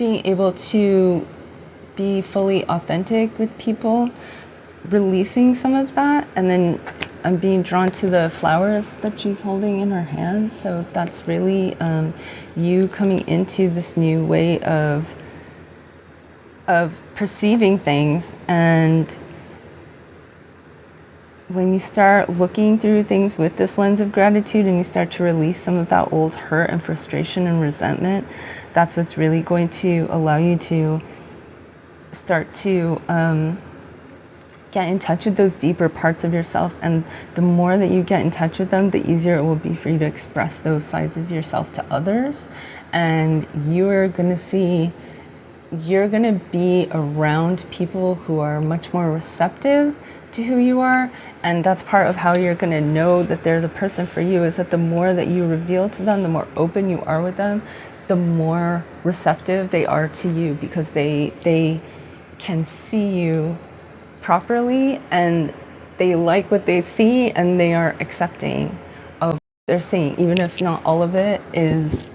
able to be fully authentic with people, releasing some of that. And then I'm being drawn to the flowers that she's holding in her hand. So that's really you coming into this new way of perceiving things, and when you start looking through things with this lens of gratitude and you start to release some of that old hurt and frustration and resentment, that's what's really going to allow you to start to get in touch with those deeper parts of yourself. And the more that you get in touch with them, the easier it will be for you to express those sides of yourself to others. And you're going to be around people who are much more receptive to who you are. And that's part of how you're going to know that they're the person for you, is that the more that you reveal to them, the more open you are with them, the more receptive they are to you, because they can see you properly and they like what they see and they are accepting of what they're seeing, even if not all of it is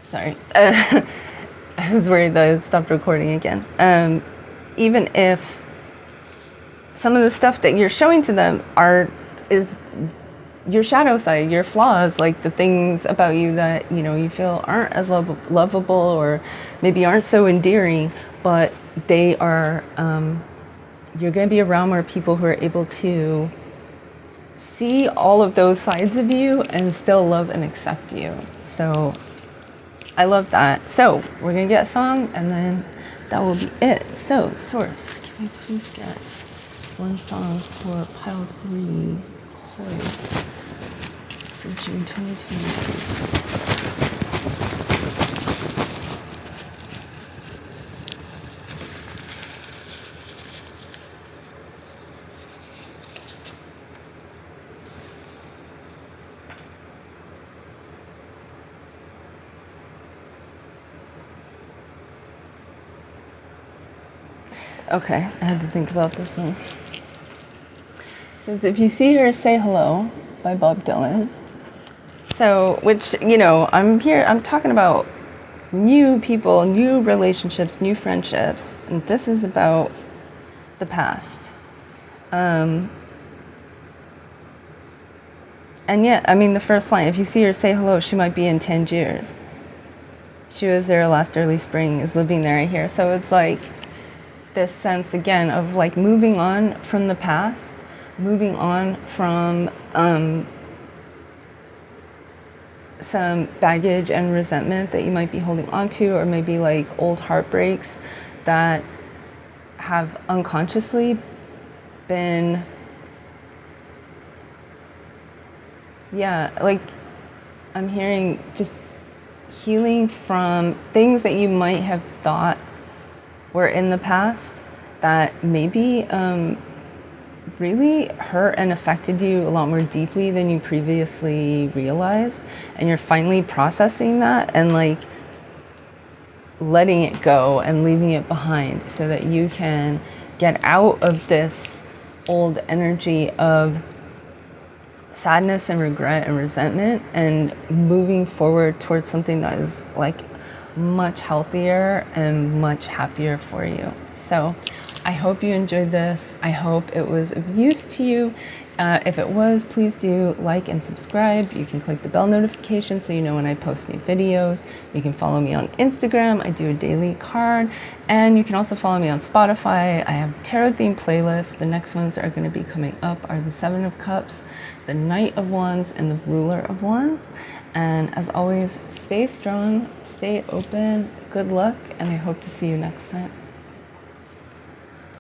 sorry. I was worried that it stopped recording again. Even if some of the stuff that you're showing to them is your shadow side, your flaws, like the things about you that, you know, you feel aren't as lovable or maybe aren't so endearing, but they are, you're going to be around more people who are able to see all of those sides of you and still love and accept you. So I love that. So we're going to get a song and then that will be it. So Source, can we please get one song for pile 3, KWELI, for June 2023. Okay, I had to think about this one. So if you see her, Say Hello by Bob Dylan. So, which, you know, I'm talking about new people, new relationships, new friendships, and this is about the past. And yeah, I mean, the first line, if you see her, say hello, she might be in Tangiers. She was there last early spring, is living there, I hear. So it's like this sense, again, of like moving on from the past, moving on from some baggage and resentment that you might be holding on to, or maybe like old heartbreaks that have unconsciously been, like I'm hearing just healing from things that you might have thought were in the past that maybe really hurt and affected you a lot more deeply than you previously realized, and you're finally processing that and like letting it go and leaving it behind so that you can get out of this old energy of sadness and regret and resentment and moving forward towards something that is like much healthier and much happier for you. So I hope you enjoyed this. I hope it was of use to you. If it was, please do like and subscribe. You can click the bell notification so you know when I post new videos. You can follow me on Instagram. I do a daily card. And you can also follow me on Spotify. I have tarot themed playlists. The next ones that are going to be coming up are the Seven of Cups, the Knight of Wands, and the Ruler of Wands. And as always, stay strong, stay open, good luck, and I hope to see you next time.